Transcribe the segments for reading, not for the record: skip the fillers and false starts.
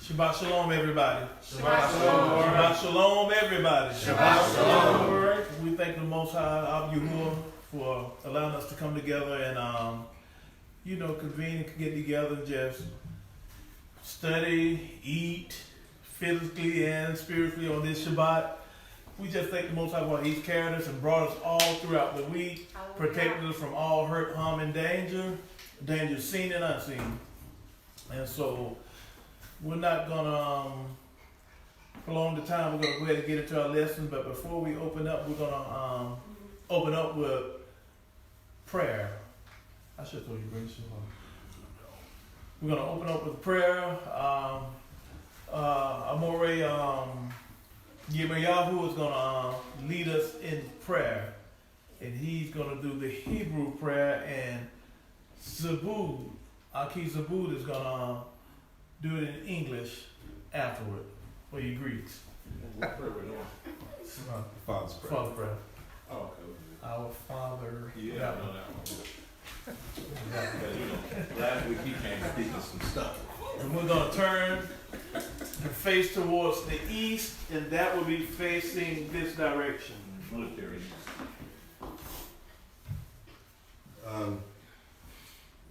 Shabbat shalom, everybody. Shabbat shalom. Shabbat shalom, everybody. Shabbat shalom. We thank the Most High, Aliyahu, for allowing us to come together and, convene and get together and just study, eat, physically and spiritually on this Shabbat. We just thank the Most High for He's carried us and brought us all throughout the week, protected us from all hurt, harm, and danger seen and unseen. And so we're not going to prolong the time. We're going to go ahead and get into our lesson. But before we open up, we're going to open up with prayer. I should have told you, bring this one. We're going to open up with prayer. Moreh, Aliyahu is going to lead us in prayer. And he's going to do the Hebrew prayer. And Aki Zabud is going to do it in English afterward for you Greeks. What prayer we're doing? Father's prayer. Father prayer. Oh, okay. Our Father. Yeah, I know that one. Last week he came speaking some stuff. And we're going to turn the face towards the east, and that will be facing this direction. Military.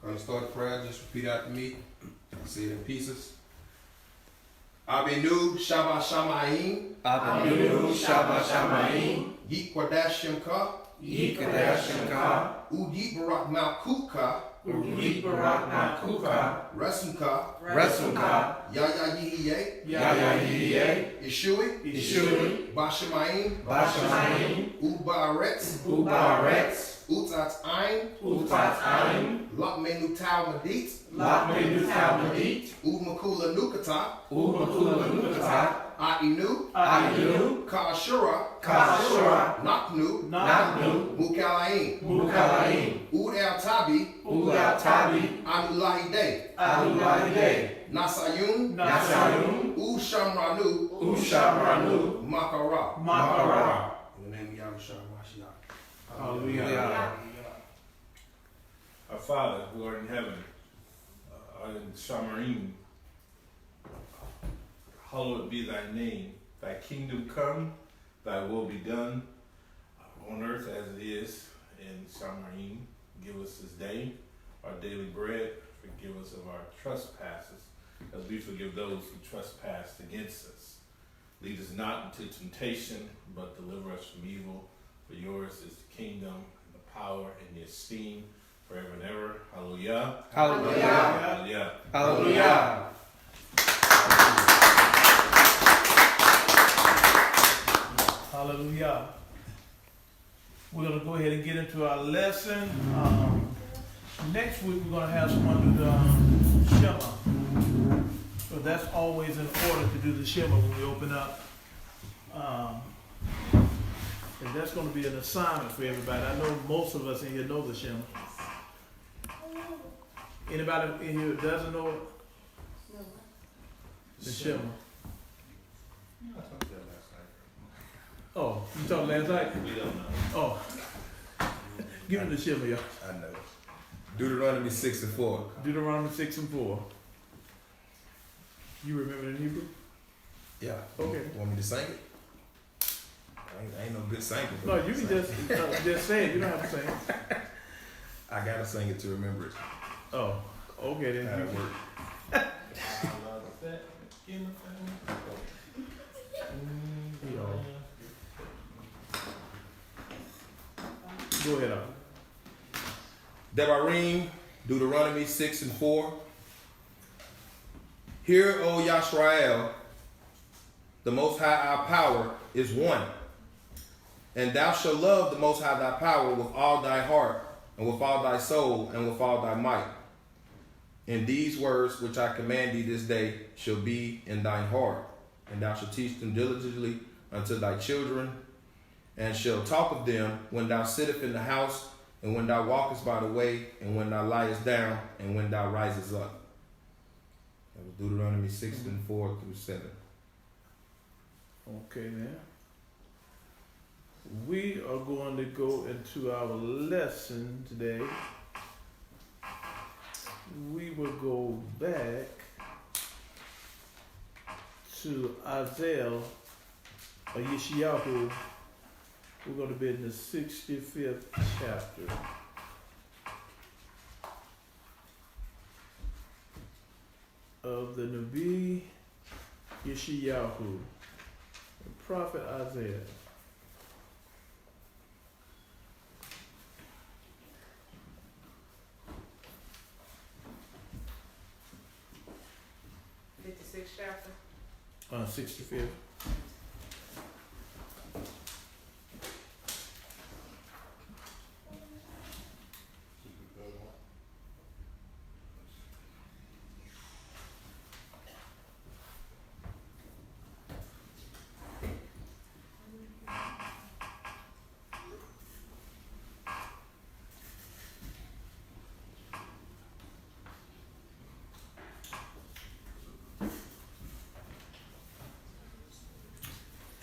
Gonna start the prayer, just repeat after me. I'll say it in pieces. Abinu Shabbat Shamayim. Abinu Shabbat Shamayim. Yikwadash Shemka. Yikadash Shemka. Udi Barak Malkuka. Udi Barak Makuka. Resumka. Resumka. Yaya Yihiye. Yaya Yihiye. Ishui. Ishui. Bashamayim. Bashamayim. Ubaretz. Ubaretz. Utat Ein. Utat Ein. Lakmenu Tal Madit. Lakmenu Talmudit. Umakula Nukata. Umakula Nukata. Ainu. Ainu. Kashura. Kashura. Naknu. Naknu. Mukalaim. Mukalaim. Ud El Tabi. Uga Tabi. Anulahide. Alulahide. Nasayun. Nasayun. Ushamranu. Ushamranu. Makara. Makara. In the name of Yashra'al. Hallelujah. Our Father, who art in heaven, in Shamarim, hallowed be thy name. Thy kingdom come, thy will be done on earth as it is in Shamarim. Give us this day our daily bread. Forgive us of our trespasses, as we forgive those who trespass against us. Lead us not into temptation, but deliver us from evil. For yours is the kingdom, and the power, and the esteem, forever and ever. Hallelujah. Hallelujah. Hallelujah. Hallelujah. Hallelujah. We're going to go ahead and get into our lesson. Next week, we're going to have someone do the Shema. So that's always in order to do the Shema when we open up. And that's going to be an assignment for everybody. I know most of us in here know the Shema. Anybody in here doesn't know it? The Shema. I talked to that last night. Oh, you talked last night? We don't know. Oh. Give me the Shema, y'all. I know. Deuteronomy 6:4. Deuteronomy 6:4. You remember it in Hebrew? Yeah. Okay. Want me to sing it? I ain't no good singer. No, you can just say it. You don't have to sing it. I gotta sing it to remember it. Oh, okay then. How it work. Go ahead, Devarim, Deuteronomy 6:4. Hear, O Yashra'al, the Most High our power is one. And thou shalt love the Most High thy power with all thy heart, and with all thy soul, and with all thy might. And these words which I command thee this day shall be in thine heart, and thou shalt teach them diligently unto thy children, and shalt talk of them when thou sittest in the house, and when thou walkest by the way, and when thou liest down, and when thou risest up. That was Deuteronomy 6:4-7. Okay, then. We are going to go into our lesson today. We will go back to Isaiah or Yashra'al. We're going to be in the 65th chapter. Of the Nabi Yashra'al, the prophet Isaiah. Chapter. 65th.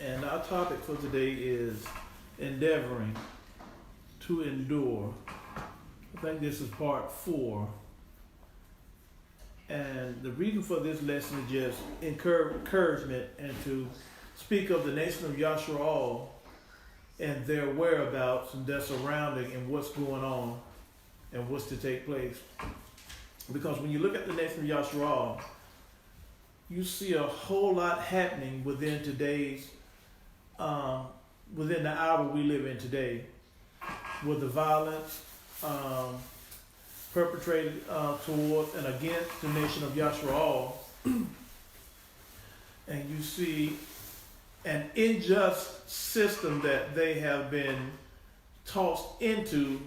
And our topic for today is endeavoring to endure. I think this is part 4. And the reason for this lesson is just encouragement and to speak of the nation of Yashra'al and their whereabouts and their surrounding and what's going on and what's to take place. Because when you look at the nation of Yashra'al, you see a whole lot happening within today's within the hour we live in today, with the violence perpetrated towards and against the nation of Yashra'al. And you see an unjust system that they have been tossed into,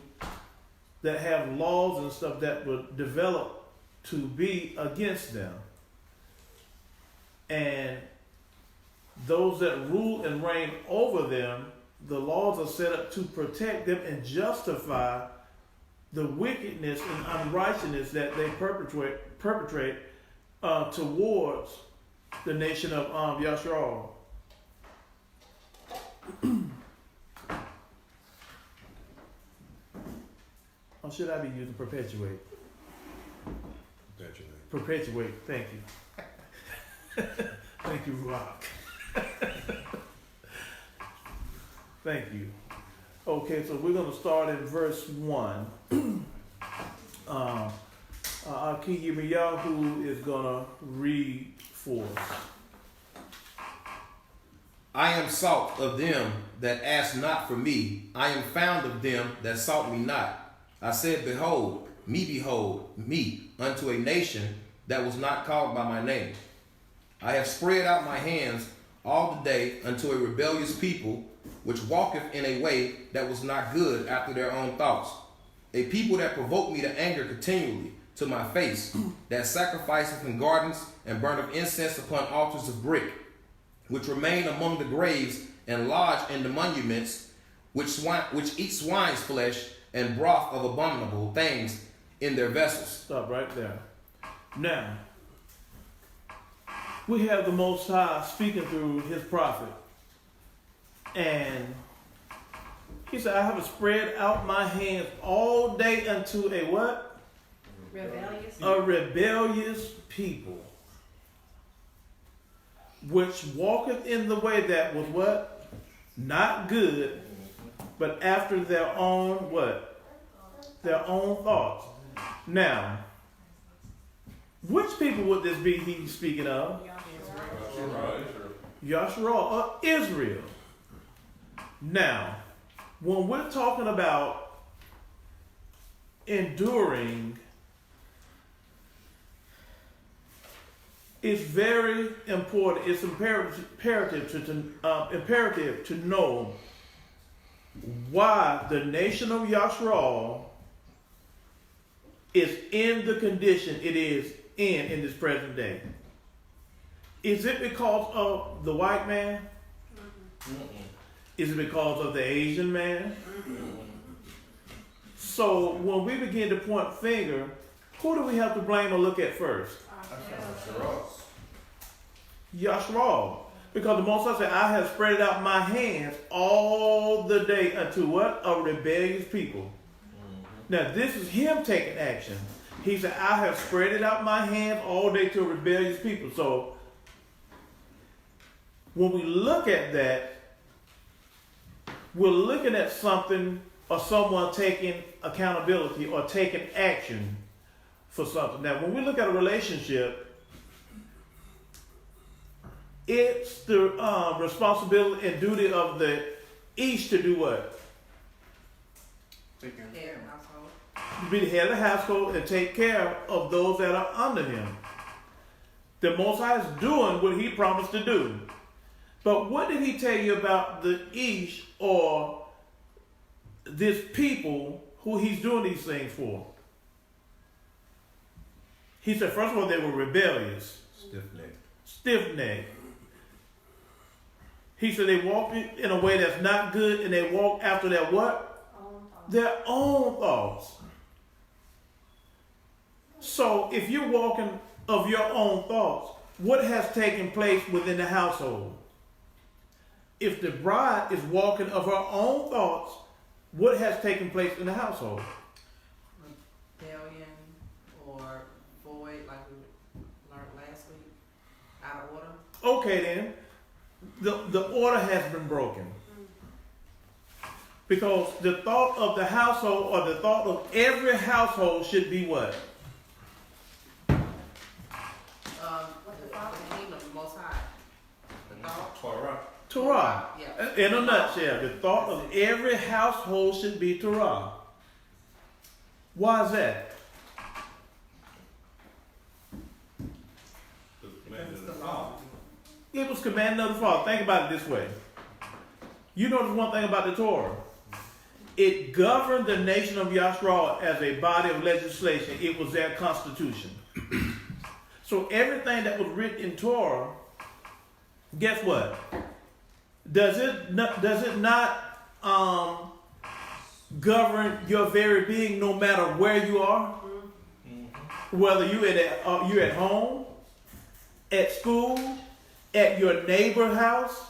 that have laws and stuff that were developed to be against them. And those that rule and reign over them, the laws are set up to protect them and justify the wickedness and unrighteousness that they perpetrate towards the nation of Yashra'al. Or should I be using perpetuate? Perpetuate, thank you. Thank you, Rock. Thank you. Okay, so we're going to start in verse 1. King Aliyahu is going to read for us. I am sought of them that ask not for me. I am found of them that sought me not. I said, behold, me, unto a nation that was not called by my name. I have spread out my hands all the day unto a rebellious people, which walketh in a way that was not good after their own thoughts. A people that provoke me to anger continually to my face, that sacrificeth in gardens and burneth incense upon altars of brick, which remain among the graves and lodge in the monuments, which eat swine's flesh and broth of abominable things in their vessels. Stop right there. Now, we have the Most High speaking through his prophet. And he said, I have spread out my hands all day unto a what? Rebellious. A rebellious people, which walketh in the way that was what? Not good, but after their own what? Their own thoughts. Now, which people would this be he's speaking of? Yashra'al, or Israel. Now, when we're talking about enduring, it's very important. It's imperative to know why the nation of Yashra'al is in the condition it is in this present day. Is it because of the white man? Is it because of the Asian man? So when we begin to point finger, who do we have to blame or look at first? Yashra'al. Because the Most High said, I have spread out my hands all the day unto what? A rebellious people. Now this is him taking action. He said, I have spread out my hands all day to a rebellious people. So when we look at that, we're looking at something or someone taking accountability or taking action for something. Now, when we look at a relationship, it's the responsibility and duty of each to do what? Head of household. To be the head of the household and take care of those that are under him. The Most High is doing what he promised to do. But what did he tell you about the Ish or this people who he's doing these things for? He said, first of all, they were rebellious. Stiff-necked. Stiff-necked. He said they walked in a way that's not good, and they walk after their what? Their own thoughts. So if you're walking of your own thoughts, what has taken place within the household? If the bride is walking of her own thoughts, what has taken place in the household? Rebellion or void, like we learned last week. Out of order. Okay then, the order has been broken. Because the thought of the household or the thought of every household should be what? The kingdom of the Most High. The thought. Torah. Torah. Yeah. In a nutshell, the thought of every household should be Torah. Why is that? The command of the Father. It was commanded of the Father. Think about it this way. You notice one thing about the Torah. It governed the nation of Yashra'al as a body of legislation. It was their constitution. So everything that was written in Torah, guess what? Does it not govern your very being no matter where you are? Whether you're at home, at school, at your neighbor's house?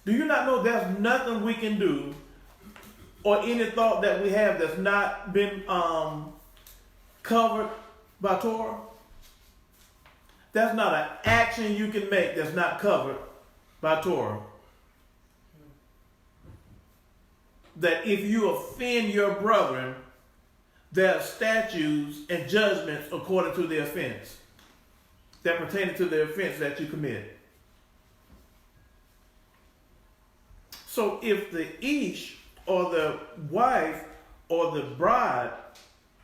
Do you not know there's nothing we can do or any thought that we have that's not been covered by Torah? That's not an action you can make that's not covered by Torah. That if you offend your brethren, there are statutes and judgments according to the offense that pertain to the offense that you commit. So if the Ish or the wife or the bride,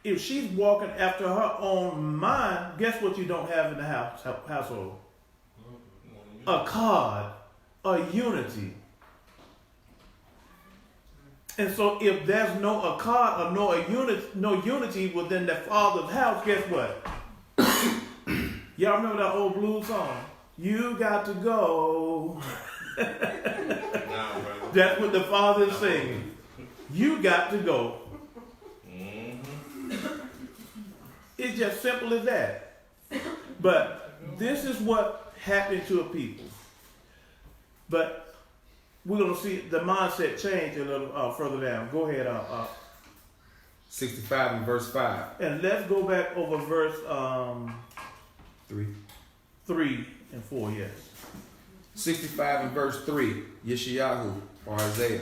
if she's walking after her own mind, guess what you don't have in the household? A card, a unity. And so if there's no accord or no unity within the father's house, guess what? Y'all remember that old blues song? You got to go. That's what the father is singing. You got to go. It's just simple as that. But this is what happened to a people. But we're going to see the mindset change a little further down. Go ahead. 65 and verse 5. And let's go back over verse 3 and 4, yes. 65 and verse 3. Yashra'al or Isaiah.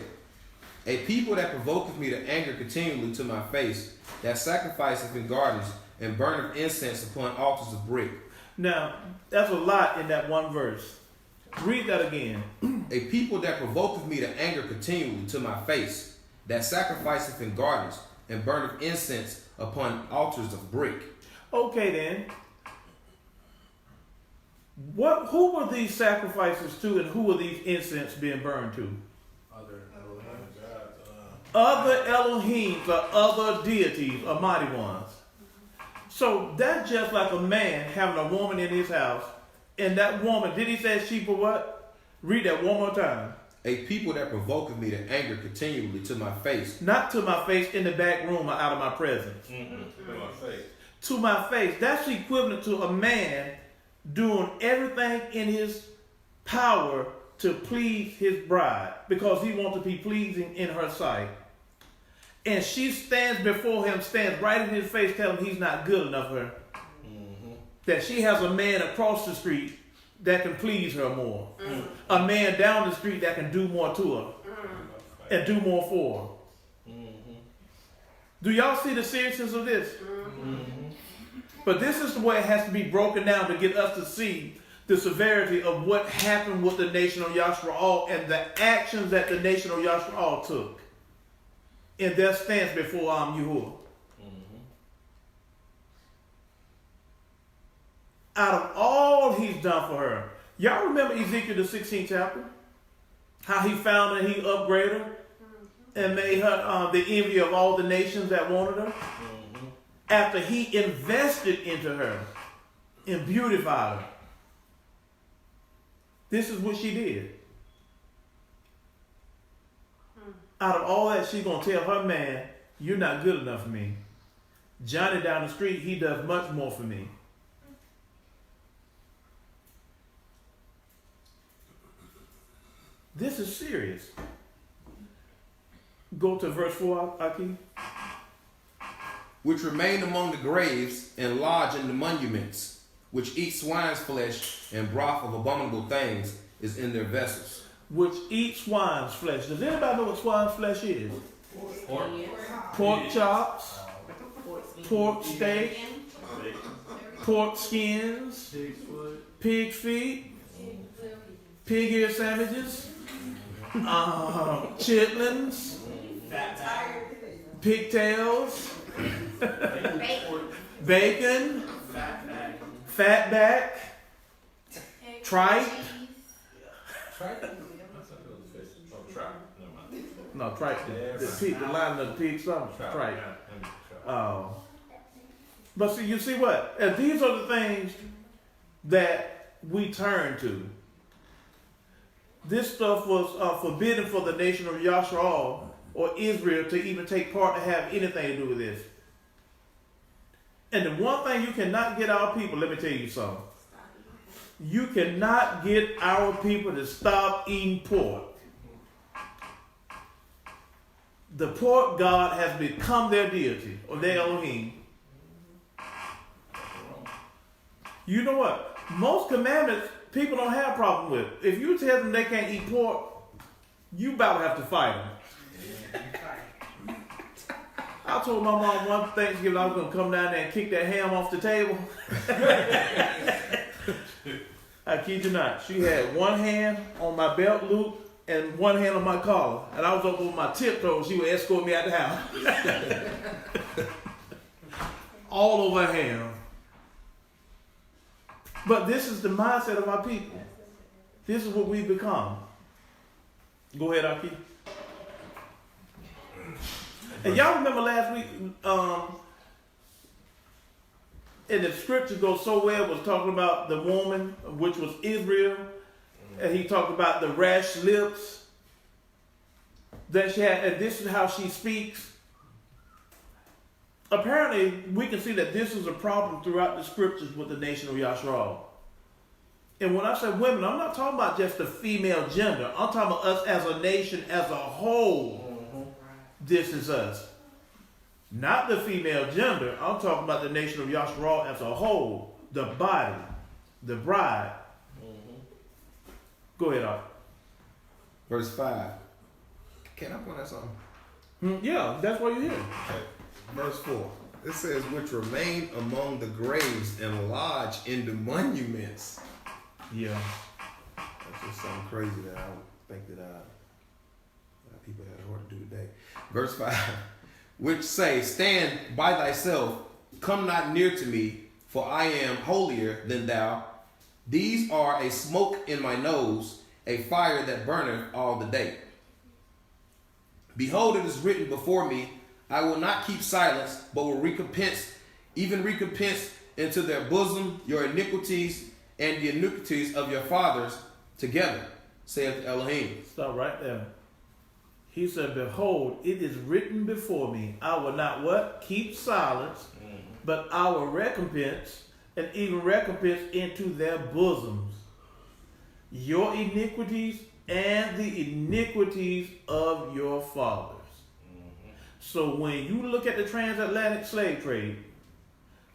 A people that provoketh me to anger continually to my face, that sacrificeth in gardens and burneth incense upon altars of brick. Now, that's a lot in that one verse. Read that again. A people that provoketh me to anger continually to my face, that sacrificeth in gardens and burneth incense upon altars of brick. Okay then. Who were these sacrifices to, and who were these incense being burned to? Other Elohims or other deities or mighty ones. So that's just like a man having a woman in his house, and that woman, did he say she for what? Read that one more time. A people that provoketh me to anger continually to my face. Not to my face in the back room or out of my presence. To my face. To my face. That's equivalent to a man doing everything in his power to please his bride because he wants to be pleasing in her sight. And she stands before him, stands right in his face, telling him he's not good enough for her. That she has a man across the street that can please her more. A man down the street that can do more to her and do more for her. Do y'all see the seriousness of this? But this is the way it has to be broken down to get us to see the severity of what happened with the nation of Yashra'al and the actions that the nation of Yashra'al took in their stance before Yahuwah. Out of all he's done for her, y'all remember Ezekiel the 16th chapter? How he found her, he upgraded her and made her the envy of all the nations that wanted her. After he invested into her and beautified her. This is what she did. Out of all that, she's going to tell her man, you're not good enough for me. Johnny down the street, he does much more for me. This is serious. Go to verse 4, Aki. Which remain among the graves and lodge in the monuments, which eat swine's flesh and broth of abominable things is in their vessels. Which eat swine's flesh. Does anybody know what swine's flesh is? Pork chops, pork steak, pork skins, pig feet, pig ear sandwiches, chitlins, pigtails, bacon, fatback, tripe. No, tripe. The line of the pig stomach. Tripe. But see, you see what? And these are the things that we turn to. This stuff was forbidden for the nation of Yashra'al or Israel to even take part to have anything to do with this. And the one thing you cannot get our people, let me tell you something. You cannot get our people to stop eating pork. The pork god has become their deity, or their Elohim. You know what? Most commandments people don't have a problem with. If you tell them they can't eat pork, you about to have to fight them. I told my mom one Thanksgiving I was going to come down there and kick that ham off the table. I kid you not. She had one hand on my belt loop and one hand on my collar. And I was up on my tiptoes. She would escort me out the house. All over her ham. But this is the mindset of our people. This is what we've become. Go ahead, Aki. And y'all remember last week, and the scripture goes so well, was talking about the woman, which was Israel, and he talked about the rash lips that she had, and this is how she speaks. Apparently, we can see that this is a problem throughout the scriptures with the nation of Yashra'al. And when I say women, I'm not talking about just the female gender. I'm talking about us as a nation as a whole. This is us. Not the female gender. I'm talking about the nation of Yashra'al as a whole. The body. The bride. Go ahead, Arthur. Verse 5. Can I point out something? Yeah, that's what you're here. Okay. Verse 4. It says, which remain among the graves and lodge in the monuments. Yeah. That's just something crazy that I don't think that people had a heart to do today. Verse 5. Which say, stand by thyself, come not near to me, for I am holier than thou. These are a smoke in my nose, a fire that burneth all the day. Behold, it is written before me, I will not keep silence, but will recompense into their bosom your iniquities and the iniquities of your fathers together, saith Elohim. Stop right there. He said, behold, it is written before me, I will not what? Keep silence, but I will recompense, and even recompense into their bosoms your iniquities and the iniquities of your fathers. So when you look at the transatlantic slave trade,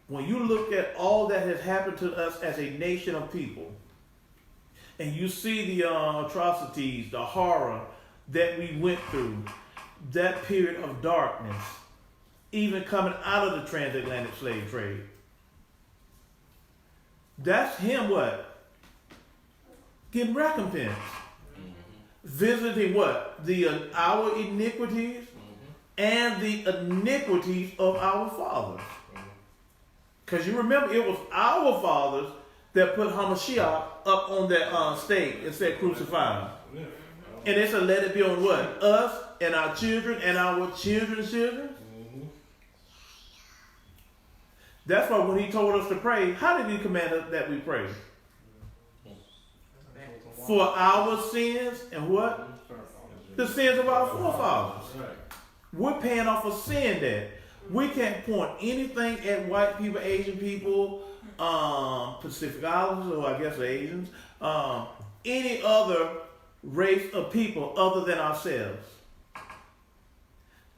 when you look at all that has happened to us as a nation of people, and you see the atrocities, the horror that we went through, that period of darkness, even coming out of the transatlantic slave trade. That's him what? Getting recompense. Visiting what? Our iniquities and the iniquities of our fathers. Because you remember, it was our fathers that put Hamashiach up on that stake and said, crucify him. And they said, let it be on what? Us and our children and our children's children. That's why when he told us to pray, how did he command us that we pray? For our sins and what? The sins of our forefathers. We're paying off a sin debt. We can't point anything at white people, Asian people, Pacific Islanders, or I guess the Asians, any other race of people other than ourselves.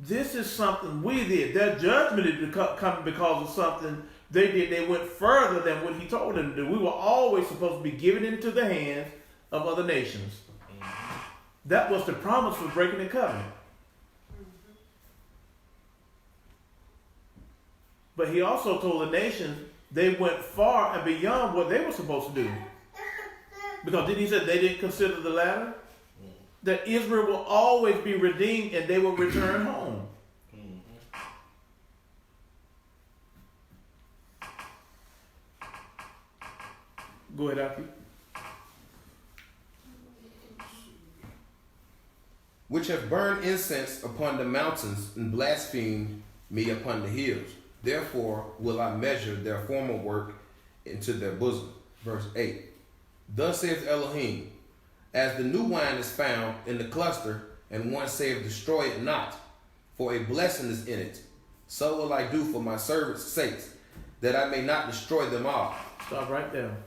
This is something we did. Their judgment is coming because of something they did. They went further than what he told them to do. We were always supposed to be given into the hands of other nations. That was the promise for breaking the covenant. But he also told the nations they went far and beyond what they were supposed to do. Because didn't he say they didn't consider the latter? That Israel will always be redeemed and they will return home. Go ahead, Aki. Which have burned incense upon the mountains and blasphemed me upon the hills. Therefore will I measure their former work into their bosom. Verse 8. Thus saith Elohim, as the new wine is found in the cluster, and one saith, destroy it not, for a blessing is in it. So will I do for my servants' sakes, that I may not destroy them all. Stop right there.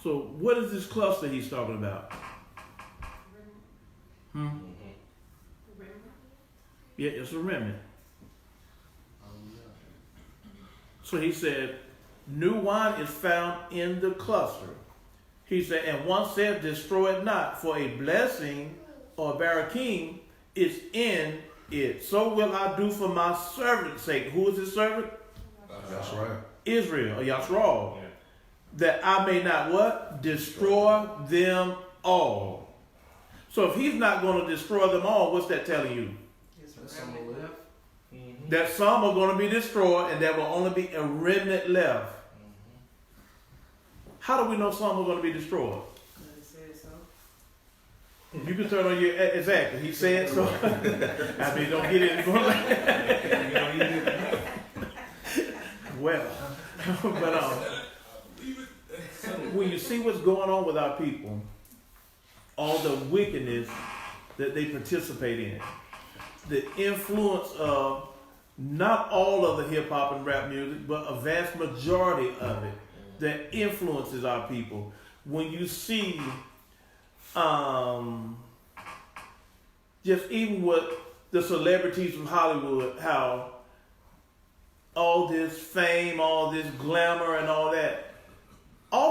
So what is this cluster he's talking about? Yeah, it's a remnant. So he said, new wine is found in the cluster. He said, and one said, destroy it not, for a blessing or barakim is in it. So will I do for my servant's sake. Who is his servant? Yashra'al. Israel, or Yashra'al. That I may not what? Destroy them all. So if he's not going to destroy them all, what's that telling you? That some are going to be destroyed and there will only be a remnant left. How do we know some are going to be destroyed? He said so. You can turn on your, exactly, he said so. I mean, don't get it. Well, but when you see what's going on with our people, all the wickedness that they participate in, the influence of not all of the hip hop and rap music, but a vast majority of it that influences our people. When you see, just even with the celebrities from Hollywood, how all this fame, all this glamour and all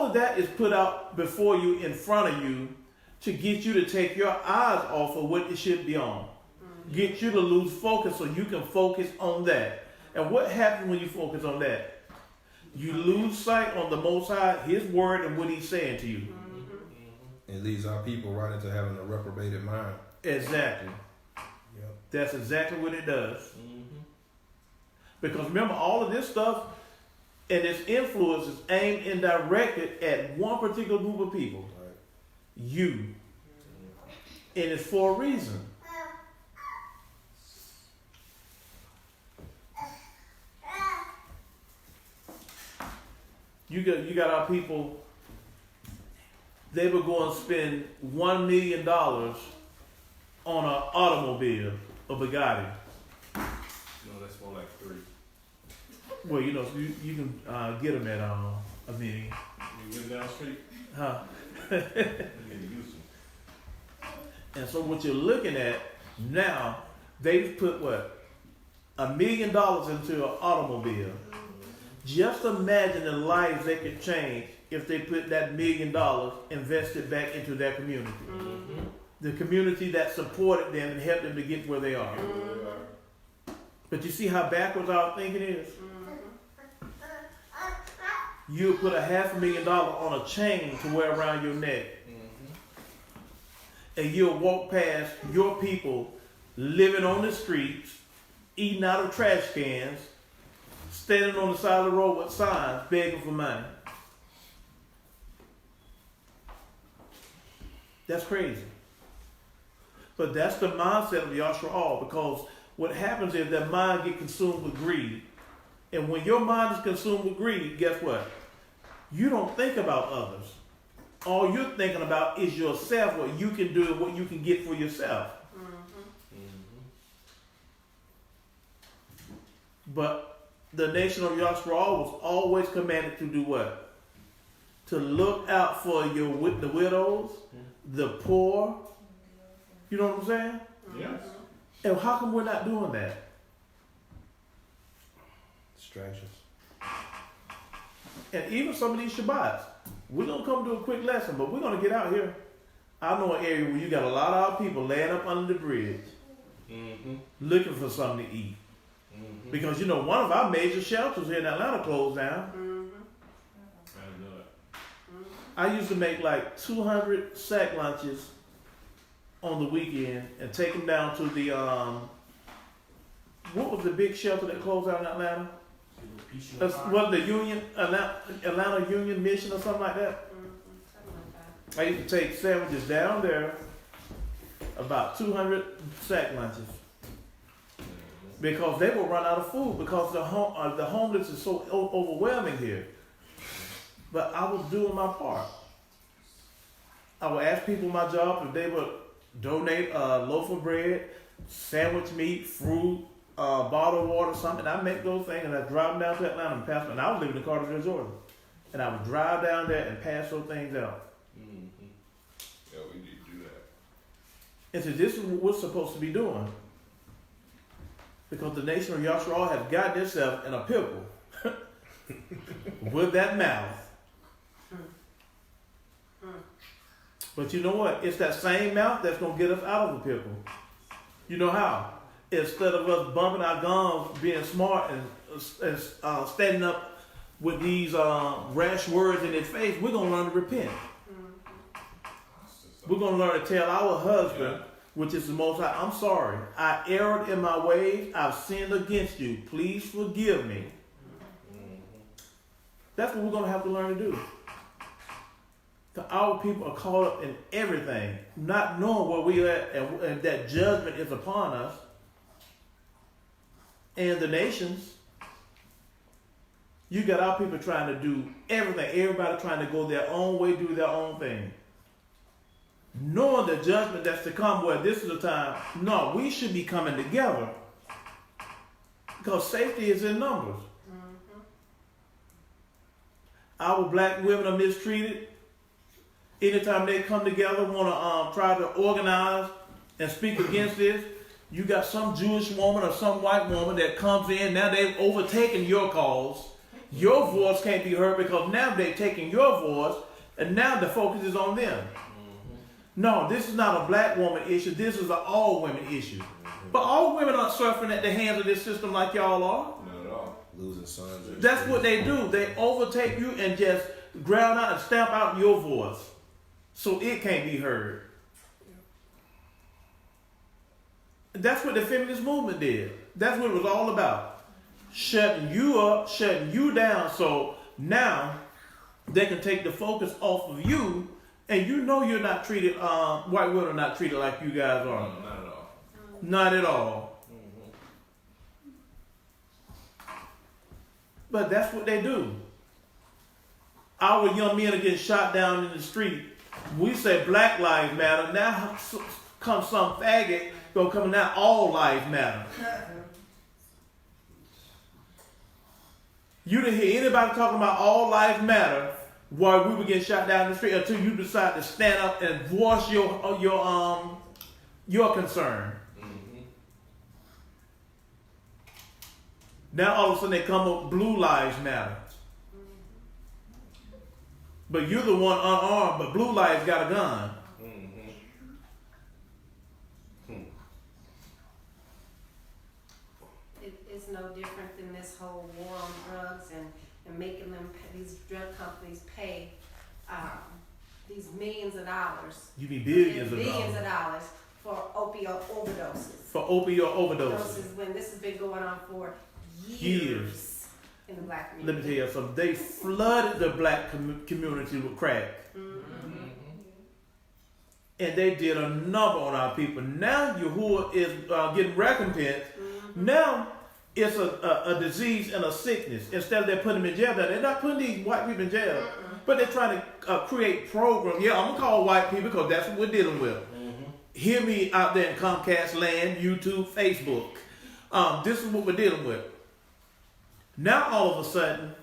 of that is put out before you, in front of you, to get you to take your eyes off of what it should be on. Get you to lose focus so you can focus on that. And what happens when you focus on that? You lose sight on the Most High, His word, and what He's saying to you. It leads our people right into having a reprobated mind. Exactly. Yep. That's exactly what it does. Because remember, all of this stuff and its influence is aimed and directed at one particular group of people. Right. You. And it's for a reason. You got our people, they were going to spend $1 million on an automobile, a Bugatti. No, that's more like 3. Well, you know, you can get them at a million. You get down the street? Huh? You get used to. And so what you're looking at now, they've put what? $1 million into an automobile. Just imagine the lives they could change if they put that $1 million invested back into their community. Mm-hmm. The community that supported them and helped them to get where they are. Mm-hmm. But you see how backwards our thinking is? You'll put a $500,000 on a chain to wear around your neck. And you'll walk past your people living on the streets, eating out of trash cans, standing on the side of the road with signs, begging for money. That's crazy. But that's the mindset of Yashra'al, because what happens is that mind gets consumed with greed. And when your mind is consumed with greed, guess what? You don't think about others. All you're thinking about is yourself, what you can do and what you can get for yourself. But the nation of Yashra'al was always commanded to do what? To look out for the widows, the poor. You know what I'm saying? Yes. And how come we're not doing that? Distractions. And even some of these Shabbats, we're going to come to a quick lesson, but we're going to get out here. I know an area where you got a lot of our people laying up under the bridge, looking for something to eat. Because, you know, one of our major shelters here in Atlanta closed down. I know it. I used to make like 200 sack lunches on the weekend and take them down to the, what was the big shelter that closed out in Atlanta? What, the Union, Atlanta Union Mission or something like that? I used to take sandwiches down there, about 200 sack lunches. Because they will run out of food because the homeless is so overwhelming here. But I was doing my part. I would ask people my job if they would donate a loaf of bread, sandwich meat, fruit, bottled water, something. I make those things and I drive them down to Atlanta and pass them. And I was living in Cartersville, Georgia. And I would drive down there and pass those things out. Yeah, we need to do that. And so this is what we're supposed to be doing. Because the nation of Yashra'al has gotten itself in a pickle with that mouth. But you know what? It's that same mouth that's going to get us out of the pickle. You know how? Instead of us bumping our gums, being smart and standing up with these rash words in their face, we're going to learn to repent. We're going to learn to tell our husband, which is the Most High, I'm sorry. I erred in my ways. I've sinned against you. Please forgive me. That's what we're going to have to learn to do. Our people are caught up in everything, not knowing where we are at and that judgment is upon us. And the nations, you got our people trying to do everything. Everybody trying to go their own way, do their own thing. Knowing the judgment that's to come, where this is the time, no, we should be coming together. Because safety is in numbers. Our black women are mistreated. Anytime they come together, want to try to organize and speak against this, you got some Jewish woman or some white woman that comes in. Now they've overtaken your cause. Your voice can't be heard because now they've taken your voice, and now the focus is on them. No, this is not a black woman issue. This is an all women issue. But all women aren't suffering at the hands of this system like y'all are. Not at all. Losing sons. That's what they do. They overtake you and just ground out and stamp out your voice so it can't be heard. That's what the feminist movement did. That's what it was all about. Shutting you up, shutting you down, so now they can take the focus off of you, and you know you're not treated, white women are not treated like you guys are. No, not at all. Not at all. But that's what they do. Our young men are getting shot down in the street. We say Black Lives Matter. Now comes some faggot gonna come now all lives matter. You didn't hear anybody talking about all lives matter while we were getting shot down in the street until you decide to stand up and voice your concern. Now all of a sudden they come up, blue lives matter. But you're the one unarmed, but Blue Light's got a gun. It's no different than this whole war on drugs and making them these drug companies pay these millions of dollars. You mean billions of billions dollars. of dollars for opioid overdoses. For opioid overdoses. Overdoses when this has been going on for Years. years in the black Let me tell community. you something. They flooded the black community with crack. And they did a number on our people. Now Yahuwah is getting recompense. Now it's a disease and a sickness. Instead of they putting them in jail, they're not putting these white people in jail. But they're trying to create programs. Yeah, I'm going to call white people because that's what we're dealing with. Hear me out there in Comcast land, YouTube, Facebook. This is what we're dealing with. Now all of a sudden,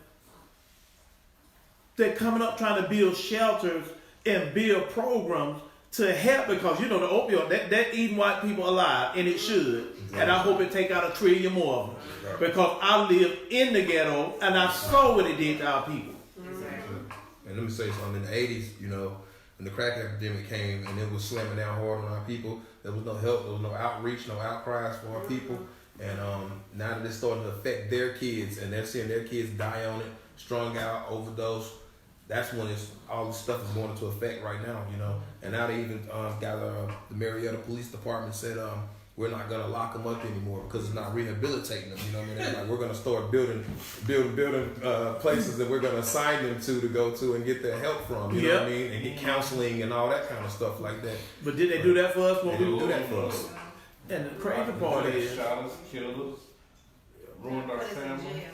they're coming up trying to build shelters and build programs to help, because you know the opioid that eating white people alive, and it should. And I hope it take out 1 trillion more of them, because I live in the ghetto and I saw what it did to our people. And let me say something. In the 80s, you know, when the crack epidemic came and it was slamming down hard on our people, there was no help, there was no outreach, no outcries for our people. And now that it's starting to affect their kids and they're seeing their kids die on it, strung out, overdose, that's when all this stuff is going into effect right now, you know. And now they even got the Marietta Police Department said we're not gonna lock them up anymore because it's not rehabilitating them. You know what I mean? They're like, we're gonna start building places that we're gonna assign them to go to and get their help from. You know what I mean? And get counseling and all that kind of stuff like that. But did they do that for us? They didn't do that for us. And the crazy part is, shot us, killed us, ruined our Put us in family. jail.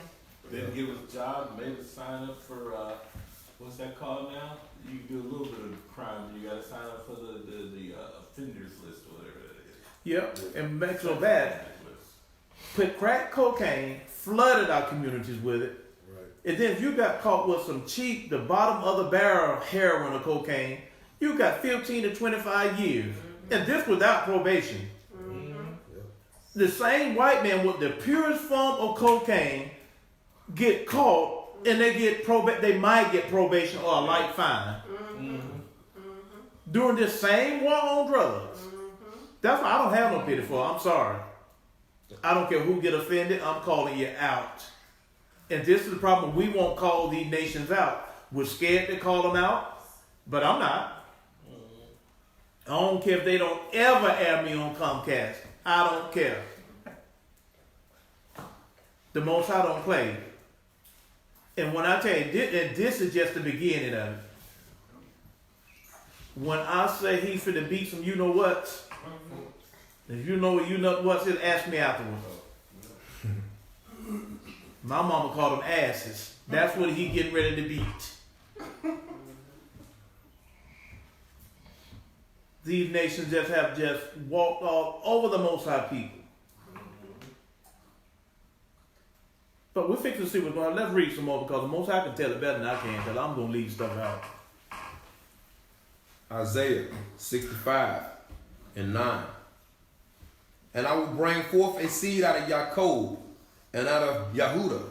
Didn't give us jobs, made us sign up for what's that called now? You can do a little bit of crime, you gotta sign up for the offenders list or whatever that is. and make so bad, put crack cocaine, flooded our communities with it. Right. And then if you got caught with some cheap, the bottom of the barrel heroin or cocaine, you got 15 to 25 years. And this without probation. The same white man with the purest form of cocaine get caught and they get they might get probation or a light fine. During this same war on drugs. That's why I don't have no pity for it. I'm sorry. I don't care who get offended, I'm calling you out. And this is the problem. We won't call these nations out. We're scared to call them out, but I'm not. I don't care if they don't ever air me on Comcast. I don't care. The Most High don't play. And when I tell you, this is just the beginning of it. When I say he's finna beat some you know what, if you know what you know what's, just ask me afterwards. My mama called them asses. That's what he getting ready to beat. These nations have just walked all over the Most High people. But we're fixing to see what's going on. Let's read some more because the Most High can tell it better than I can, because I'm going to leave stuff out. Isaiah 65 and 9. And I will bring forth a seed out of Jacob and out of Yehuda,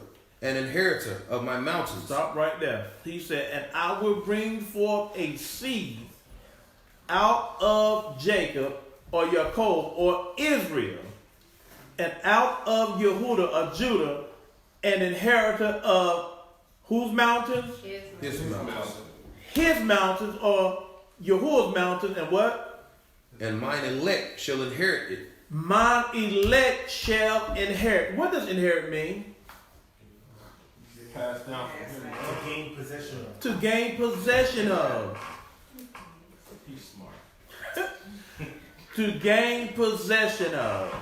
an inheritor of my mountains. Stop right there. He said, and I will bring forth a seed out of Jacob or Jacob or Israel, and out of Yehuda or Judah, an inheritor of whose mountains? His mountains. His mountains, or Yahuwah's mountains, and what? And mine elect shall inherit it. Mine elect shall inherit. What does inherit mean? Passed down from him. To gain possession of. To gain possession of. He's smart. To gain possession of.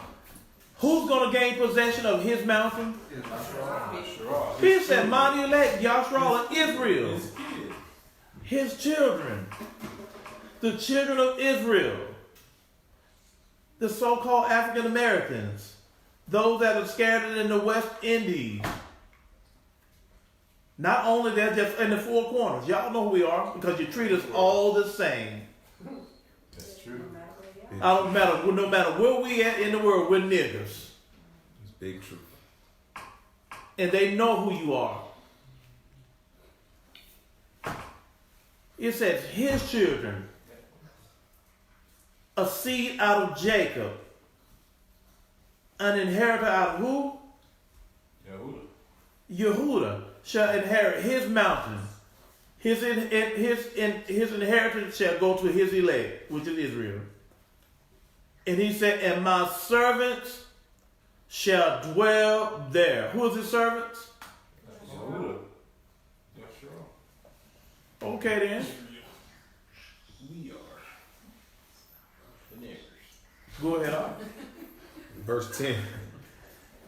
Who's going to gain possession of his mountain? Yashra'al. He said, mine elect, Yashra'al, and Israel. His kid. His children. The children of Israel. The so-called African Americans. Those that are scattered in the West Indies. Not only they're just in the four corners. Y'all know who we are because you treat us all the same. That's true. No matter where we at in the world, we're niggers. It's big truth. And they know who you are. It says his children, a seed out of Jacob, an inheritor out of who? Yehuda shall inherit his mountain. His inheritance shall go to his elect, which is Israel. And he said, and my servants shall dwell there. Who is his servants? Yashra'al. Okay then. We are the neighbors. Go ahead on. Verse 10.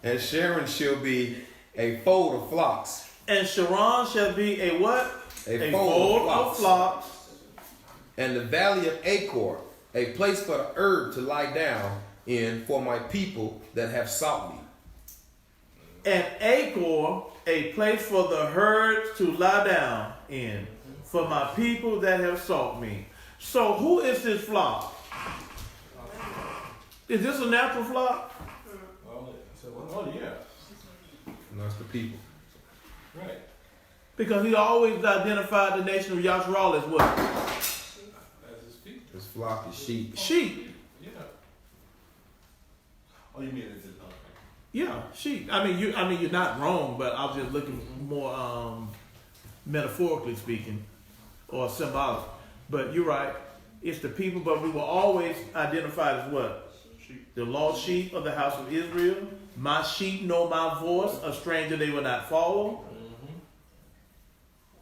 And Sharon shall be a fold of flocks. And Sharon shall be a what? A fold of flocks. And the valley of Achor, a place for the herb to lie down in for my people that have sought me. And Achor, a place for the herds to lie down in for my people that have sought me. So who is this flock? Is this a natural flock? Oh yeah. And that's the people. Right. Because he always identified the nation of Yashra'al as what? As his people. This flock is sheep. Sheep. Yeah. Oh, you mean it's okay. Yeah, sheep. I mean you're not wrong, but I was just looking more metaphorically speaking or symbolic. But you're right. It's the people, but we were always identified as what? Sheep. The lost sheep of the house of Israel. My sheep know my voice, a stranger they will not follow.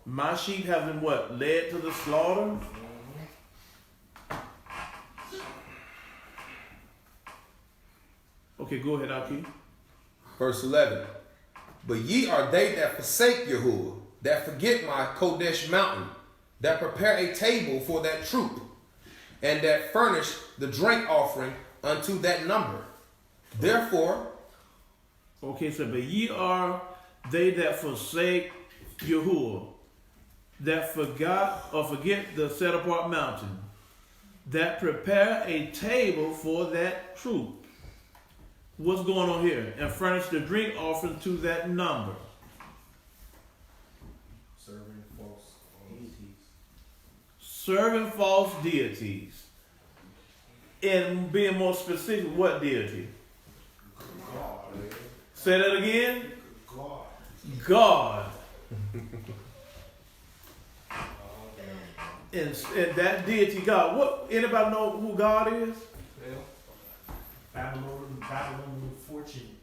My sheep have been what? Led to the slaughter. Okay, go ahead, Aki. Verse 11. But ye are they that forsake Yahuwah, that forget my Kodesh mountain, that prepare a table for that troop, and that furnish the drink offering unto that number. Therefore, Okay, so but ye are they that forsake Yahuwah, that forget the set apart mountain, that prepare a table for that troop. What's going on here? And furnish the drink offering to that number. Serving false deities. Serving false deities. And being more specific, what deity? God. Say that again. God. God. And that deity God. What? Anybody know who God is? Babylonian fortune,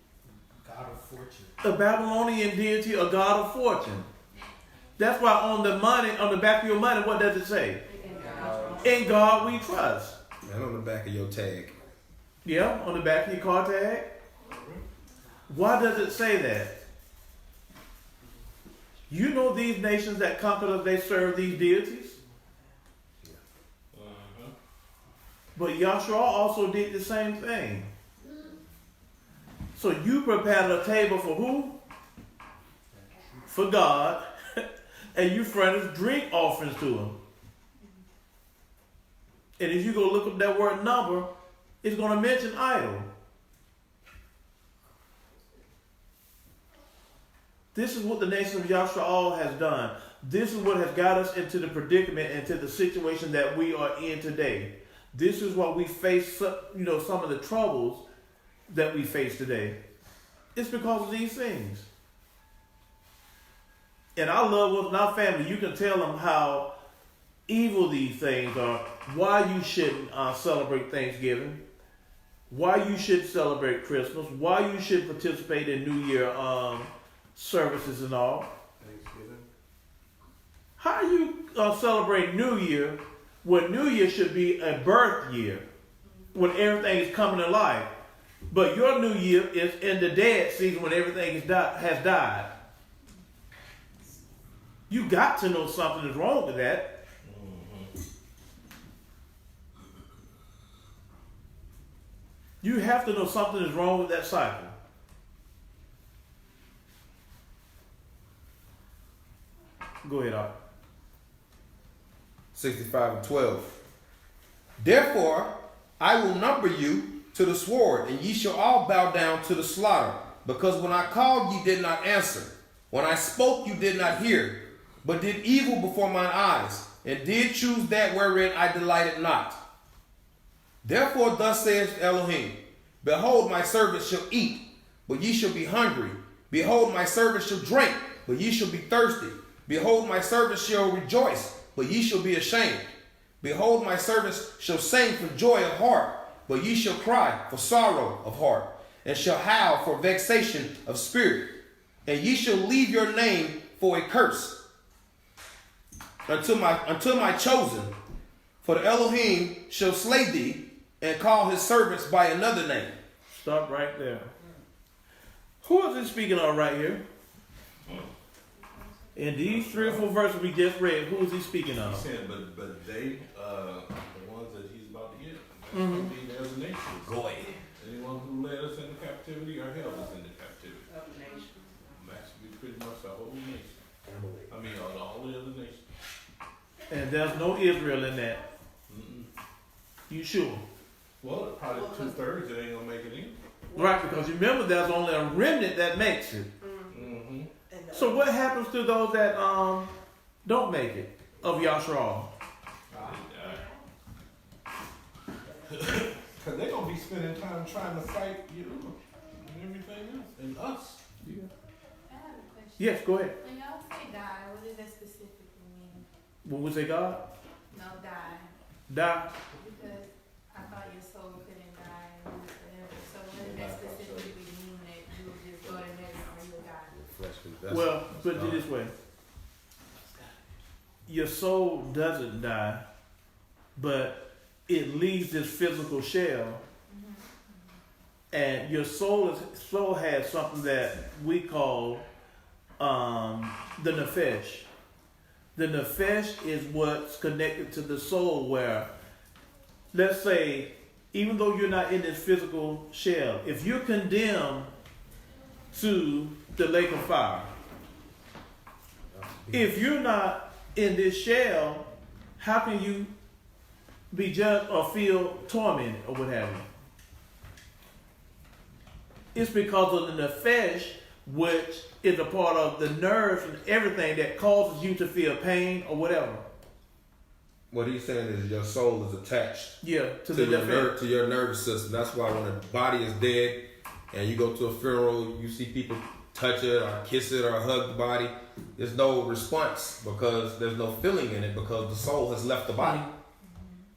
god of fortune. A Babylonian deity, a god of fortune. That's why on the money, on the back of your money, what does it say? In God we trust. and on the back of your tag. Yeah, on the back of your car tag. Why does it say that? You know these nations that conquered us, they serve these deities. But Yashra'al also did the same thing. So you prepared a table for who? For God. And you furnished drink offerings to him. And if you go look up that word number, it's going to mention idol. This is what the nation of Yashra'al has done. This is what has got us into the predicament, into the situation that we are in today. This is what we face, some of the troubles that we face today. It's because of these things. And our loved ones and our family, you can tell them how evil these things are, why you shouldn't celebrate Thanksgiving, why you should celebrate Christmas, why you should participate in New Year services and all. Thanksgiving. How you celebrate New Year when New Year should be a birth year, when everything is coming to life? But your New Year is in the dead season when everything has died. You got to know something is wrong with that. You have to know something is wrong with that cycle. Go ahead, Art. 65:12. Therefore, I will number you to the sword, and ye shall all bow down to the slaughter. Because when I called, ye did not answer. When I spoke, you did not hear, but did evil before mine eyes. and did choose that wherein I delighted not. Therefore thus saith Elohim, behold, my servants shall eat, but ye shall be hungry. Behold, my servants shall drink, but ye shall be thirsty. Behold, my servants shall rejoice, but ye shall be ashamed. Behold, my servants shall sing for joy of heart, but ye shall cry for sorrow of heart, and shall howl for vexation of spirit. And ye shall leave your name for a curse unto my chosen. For the Elohim shall slay thee, and call his servants by another name. Stop right there. Who is he speaking of right here? In these 3 or 4 verses we just read, who is he speaking He of? said, but they, the ones that he's about to get, that's going to be the other nations. Go ahead. Anyone who led us into captivity or held us into captivity. Of nations. That should be pretty much the whole nation. I mean, all the other nations. And there's no Israel in that. Mm-mm. You sure? Well, probably 2/3 it ain't going to make it in. Right, because you remember there's only a remnant that makes it. Mm-hmm. So what happens to those that don't make it of Yashra'al? Because they're going to be spending time trying to fight you and everything else. And us. I have a question. Yes, go ahead. When y'all say die, what does that specifically mean? When we say God, No, die. die. Because I thought your soul couldn't die and live forever. So what does that specifically mean that you will just go to heaven or you'll die? Well, put it this way. Your soul doesn't die, but it leaves this physical shell. And your soul has something that we call the nefesh. The nefesh is what's connected to the soul, where, let's say, even though you're not in this physical shell, if you're condemned to the lake of fire, if you're not in this shell, how can you be judged or feel tormented or what have you? It's because of the nefesh, which is a part of the nerves and everything that causes you to feel pain or whatever. What he's saying is your soul is attached Yeah, to the your nefesh. to your nervous system. That's why when a body is dead and you go to a funeral, you see people touch it or kiss it or hug the body. There's no response because there's no feeling in it because the soul has left the body.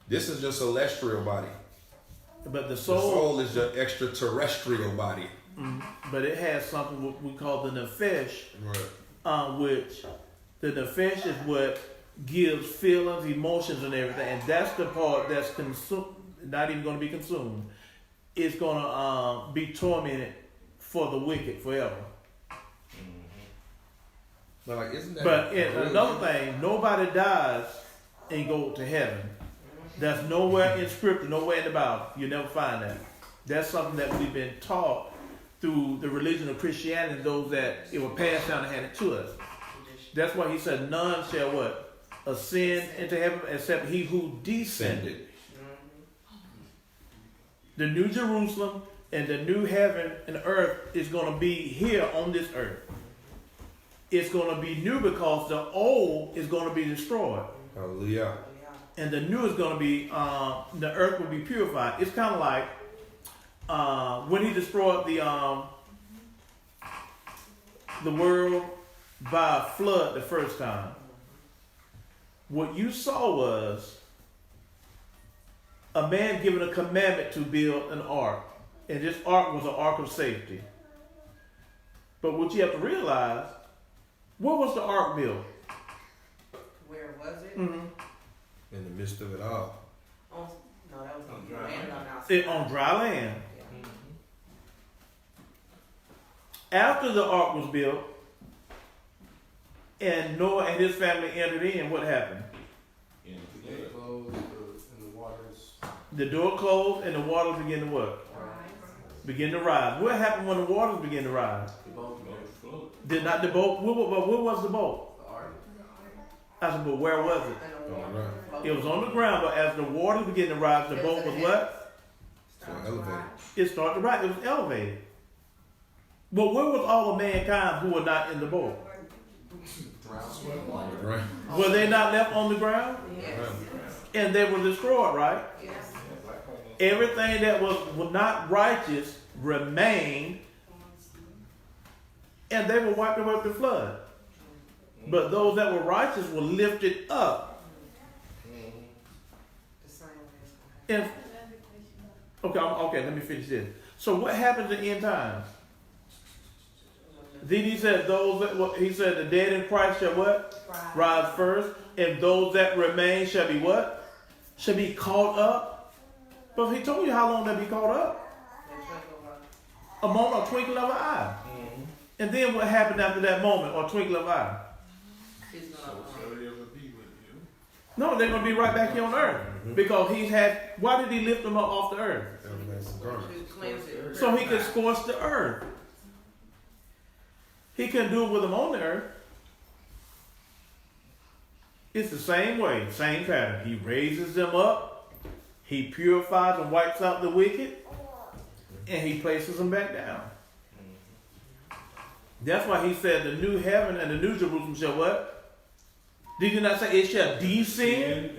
This is your celestial body. But the The soul, soul is your extraterrestrial body. but it has something what we call the nefesh, Right. which the nefesh is what gives feelings, emotions, and everything, and that's the part that's not even going to be consumed. It's going to be tormented for the wicked forever. But like, isn't that? But another thing, nobody dies and go to heaven. That's nowhere in scripture, nowhere in the Bible. You never find that. That's something that we've been taught through the religion of Christianity, those that it was passed down and handed to us. That's why he said, none shall what? Ascend into heaven except he who descended. The new Jerusalem and the new heaven and earth is going to be here on this earth. It's going to be new because the old is going to be destroyed. Hallelujah. And the new is going to be, the earth will be purified. It's kind of like when he destroyed the world by a flood the first time. What you saw was a man given a commandment to build an ark. And this ark was an ark of safety. But what you have to realize, where was the ark built? Where was it? Mm-hmm. In the midst of it all. No, that was On dry land land. It on dry land. Yeah. After the ark was built, and Noah and his family entered in, what happened? In The gate closed and the waters. The door closed and the waters began to what? Begin to rise. What happened when the waters began to rise? The boat float. Did not the boat, where was the boat? the ark. I said, but where was it? And the water. It was on the ground, but as the waters began to rise, the boat was what? So elevated. It started to rise. It was elevated. But where was all of mankind who were not in the boat? Drown. Right. Were they not left on the ground? Yes. And they were destroyed, right? Yes. Everything that was not righteous remained, and they were wiped away with the flood. But those that were righteous were lifted up. The same way. And okay, let me finish this. So what happens in the end times? Then he said, he said, the dead in Christ shall what? Rise first, and those that remain shall be what? Shall be caught up. But he told you how long they'll be caught up. A moment or twinkle of an eye. And then what happened after that moment or twinkle of an eye? He's So gonna, shall they ever be with you? No, they're going to be right back here on earth. Because why did he lift them up off the earth? cleanse it. So he could scorch the earth. He couldn't do it with them on the earth. It's the same way, same pattern. He raises them up, he purifies and wipes out the wicked, and he places them back down. That's why he said the new heaven and the new Jerusalem shall what? Did you not say it shall descend?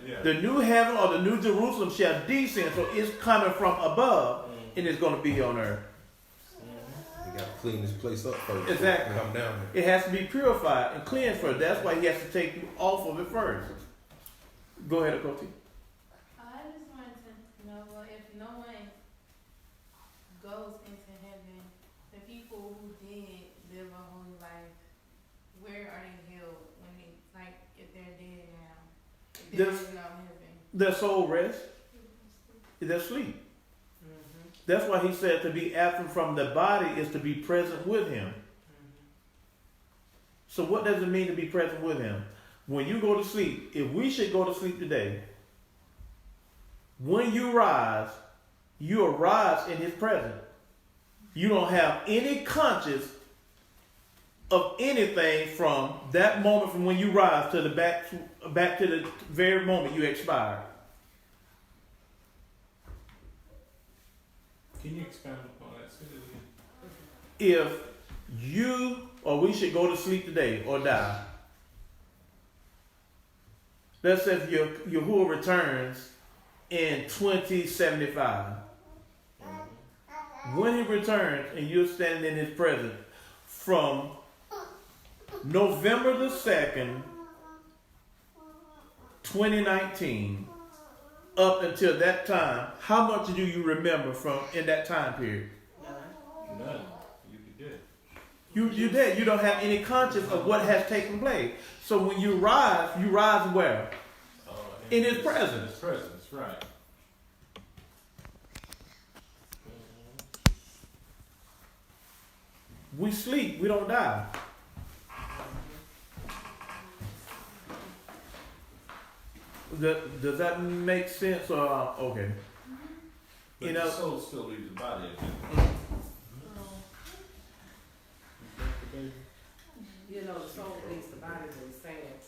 Yeah. The new heaven or the new Jerusalem shall descend. So it's coming from above and it's going to be here on earth. You got to clean this place up first. Exactly. Come down here. It has to be purified and cleansed first. That's why he has to take you off of it first. Go ahead, Akoti. I just wanted to know, well, if no one goes into heaven, the people who did live a holy life, where are they held when they, like, if they're dead now? If There's- there's no heaven. Their soul rest. Their sleep. That's why he said to be absent from the body is to be present with him. So what does it mean to be present with him? When you go to sleep, if we should go to sleep today, when you arise in his presence. You don't have any conscience of anything from that moment from when you rise to the back to the very moment you expire. Can you expand upon that? Say it again. If you or we should go to sleep today or die, let's say if Yahuwah returns in 2075. When he returns and you're standing in his presence from November the 2nd, 2019, up until that time, how much do you remember from in that time period? None. You be dead. You're dead. You don't have any conscience of what has taken place. So when you rise where? In his presence. His presence, right. We sleep, we don't die. Does that make sense? Okay. But You know- the soul still leaves the body. You know, the soul leaves the body in sand,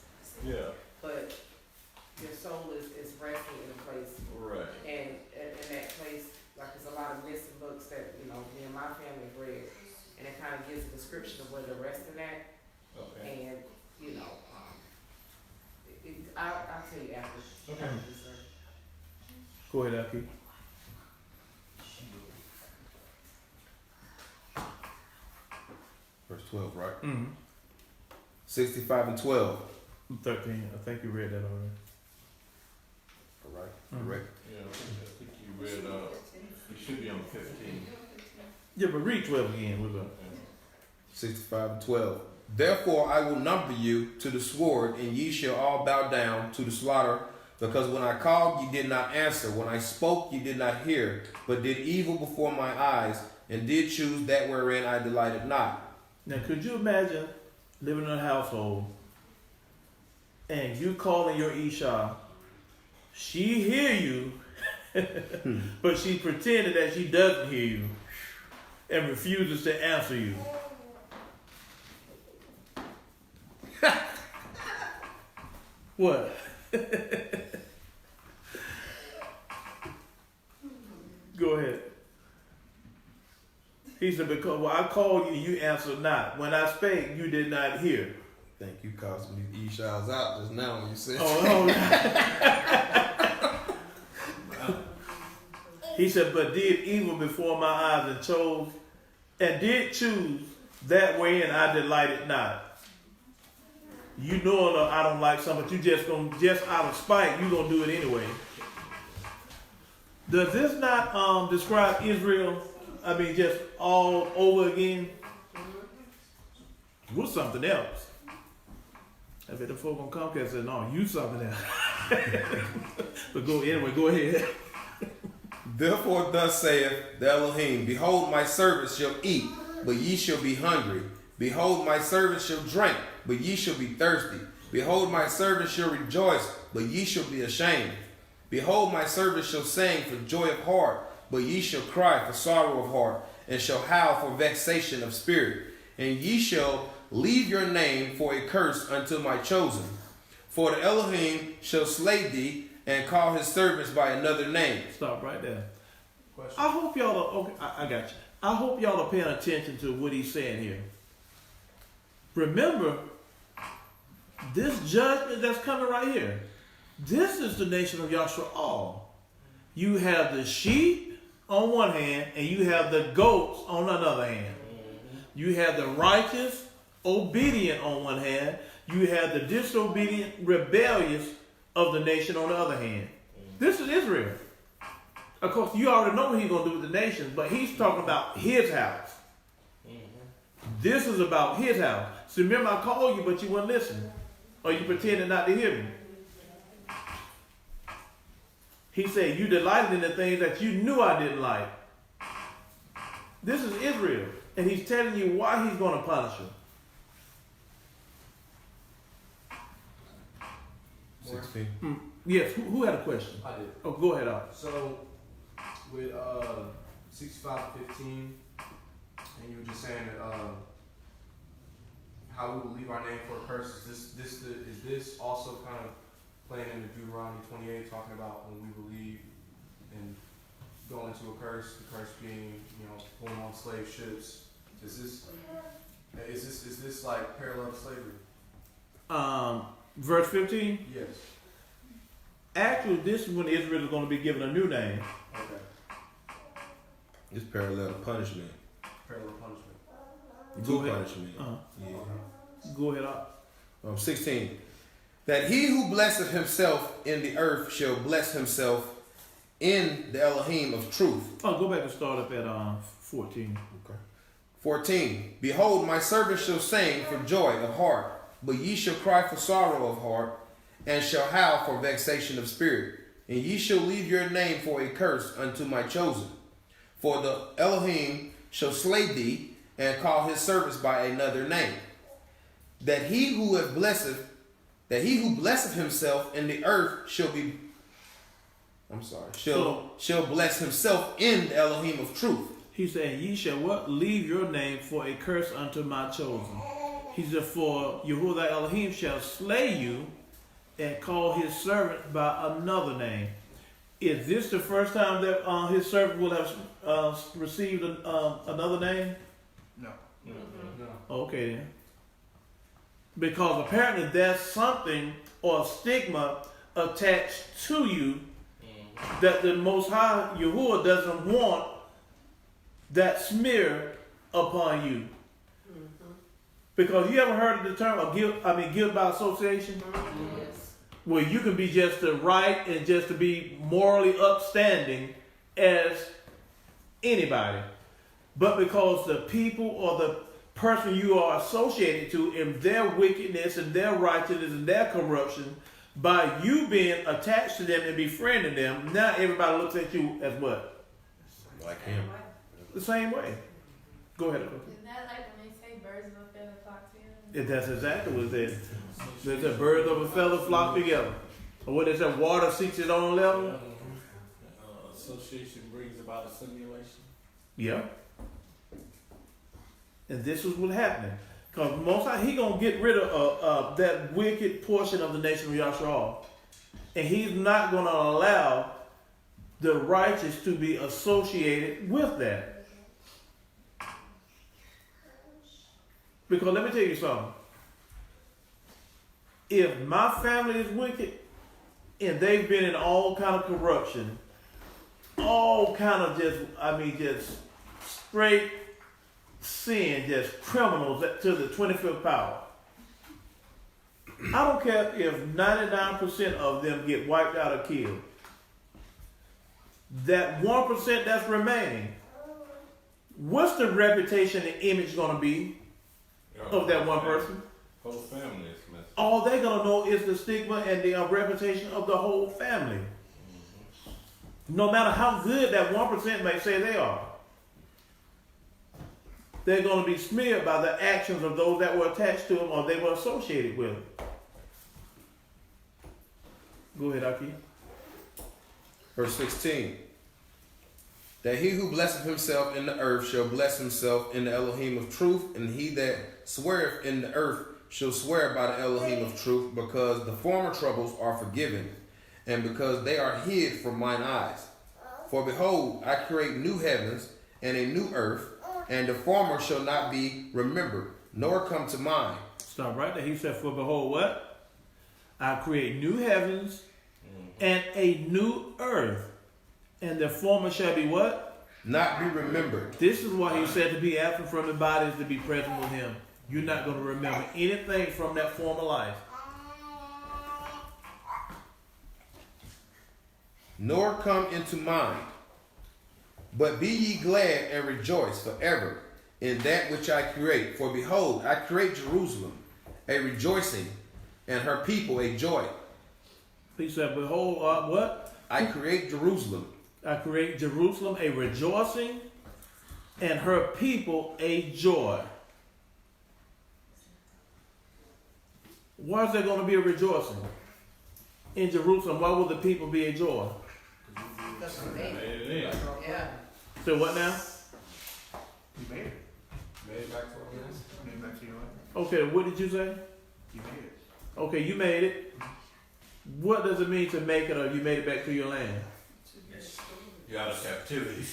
Yeah. but your soul is resting in a place. Right. And in that place, like there's a lot of missing books that, you know, me and my family have read. And it kind of gives a description of where they're resting at. Okay. And, you know, I'll tell you after. Okay. After this, sir. Go ahead, Aki. Verse 12, right? Mm-hmm. 65 and 12. 13. I think you read that already. All right. Mhm. Correct. Yeah, I think you read, you should be on 15. Yeah, but read 12 again. We're going. 65 and 12. Therefore I will number you to the sword, and ye shall all bow down to the slaughter, because when I called, you did not answer. When I spoke, you did not hear, but did evil before my eyes, and did choose that wherein I delighted not. Now, could you imagine living in a household and you calling your Isha? She hear you, but she pretended that she doesn't hear you and refuses to answer you. What? Go ahead. He said, because I called you, you answered not. When I spake, you did not hear. think you called some of these Yashra'als out just now when you said He said, but did evil before my eyes and did choose that way, and I delighted not. You know I don't like something, but you just out of spite, you gonna do it anyway. Does this not describe Israel? I mean, just all over again? What's something else? I bet the folk on Comcast said, no, you something else. But go ahead. Therefore thus saith the Elohim, behold, my servants shall eat, but ye shall be hungry. Behold, my servants shall drink, but ye shall be thirsty. Behold, my servants shall rejoice, but ye shall be ashamed. Behold, my servants shall sing for joy of heart, but ye shall cry for sorrow of heart, and shall howl for vexation of spirit. And ye shall leave your name for a curse unto my chosen. For the Elohim shall slay thee, and call his servants by another name. Stop right there. Question. I hope y'all are, okay, I got you. I hope y'all are paying attention to what he's saying here. Remember, this judgment that's coming right here, this is the nation of Yashra'al. You have the sheep on one hand, and you have the goats on another hand. You have the righteous, obedient on one hand. You have the disobedient, rebellious of the nation on the other hand. This is Israel. Of course, you already know what he's going to do with the nations, but he's talking about his house. This is about his house. So remember, I called you, but you weren't listening. Or you pretended not to hear me. He said, you delighted in the things that you knew I didn't like. This is Israel. And he's telling you why he's going to punish them. 16. Yes, who had a question? I did. Oh, go ahead, Art. So, with 65:15, and you were just saying that how we will leave our name for a curse. Is this also kind of playing into Deuteronomy 28, talking about when we believe and go into a curse? The curse being, going on slave ships. Is this like parallel to slavery? Verse 15. Yes. Actually, this is when Israel is going to be given a new name. Okay. It's parallel to punishment. Parallel punishment. Go Good ahead. punishment. Yeah. Go ahead, Art. 16. That he who blesseth himself in the earth shall bless himself in the Elohim of truth. Oh, go back and start up at 14. Okay. 14. Behold, my servant shall sing for joy of heart, but ye shall cry for sorrow of heart, and shall howl for vexation of spirit. And ye shall leave your name for a curse unto my chosen. For the Elohim shall slay thee, and call his servants by another name. That he who blesseth himself in the earth shall bless himself in the Elohim of truth. He said, ye shall what? Leave your name for a curse unto my chosen. He said, for Yahuwah Elohim shall slay you and call his servant by another name. Is this the first time that his servant will have received another name? No. Okay then. Because apparently there's something or a stigma attached to you that the Most High Yahuwah doesn't want that smear upon you. Because you ever heard of the term guilt by association? Yes. Where you can be just to right and just to be morally upstanding as anybody. But because the people or the person you are associated to in their wickedness and their righteousness and their corruption, by you being attached to them and befriending them, now everybody looks at you as what? Like him. The same way. Go ahead. Is that like when they say birds of a feather flock together? That's exactly what it is. There's a bird of a feather flock together. Or what they say, water seeks its own level. Association brings about a simulation. Yeah. And this is what's happening. Because most time he gonna get rid of that wicked portion of the nation of Yashra'al. And he's not gonna allow the righteous to be associated with that. Because let me tell you something. if my family is wicked and they've been in all kind of corruption, all kind of just straight sin, just criminals to the 25th power. I don't care if 99% of them get wiped out or killed. That 1% that's remaining, what's the reputation and image going to be of that one person? Whole family is messed up. All they're going to know is the stigma and the reputation of the whole family. No matter how good that 1% may say they are. They're going to be smeared by the actions of those that were attached to them or they were associated with them. Go ahead, Aki. Verse 16. That he who blesseth himself in the earth shall bless himself in the Elohim of truth, and he that sweareth in the earth shall swear by the Elohim of truth, because the former troubles are forgiven, and because they are hid from mine eyes. For behold, I create new heavens and a new earth, and the former shall not be remembered, nor come to mind. Stop right there. He said, for behold, what? I create new heavens and a new earth. And the former shall be what? Not be remembered. This is why he said to be absent from the body is to be present with him. You're not going to remember anything from that former life. Nor come into mind. But be ye glad and rejoice forever in that which I create. For behold, I create Jerusalem a rejoicing, and her people a joy. He said, behold, what? I create Jerusalem. I create Jerusalem a rejoicing, and her people a joy. Why is there going to be a rejoicing in Jerusalem? Why will the people be a joy? Yeah. So what now? You made it. Made it back to our land. Made it back to your land. Okay, what did you say? You made it. Okay, you made it. What does it mean to make it, or you made it back to your land? You out of captivity. You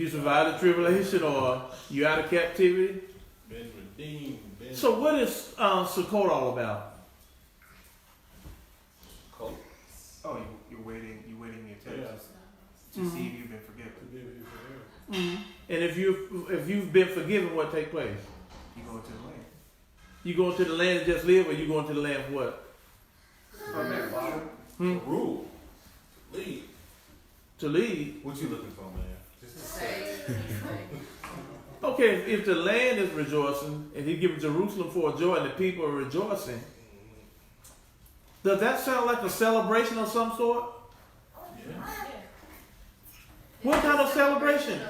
survived the tribulation, or you out of captivity? Been redeemed. So what is Sukkot all about? Cold. Oh, you're waiting in your text to Mhm. see if you've been forgiven. Mm-hmm. And if you've been forgiven, what take place? You go into the land. You going to the land and just live, or you going to the land for what? Rule. Lead. To lead. What you looking for, man? Just to say. Okay, if the land is rejoicing, and he given Jerusalem for a joy, and the people are rejoicing, does that sound like a celebration of some sort? Yeah. What kind of celebration?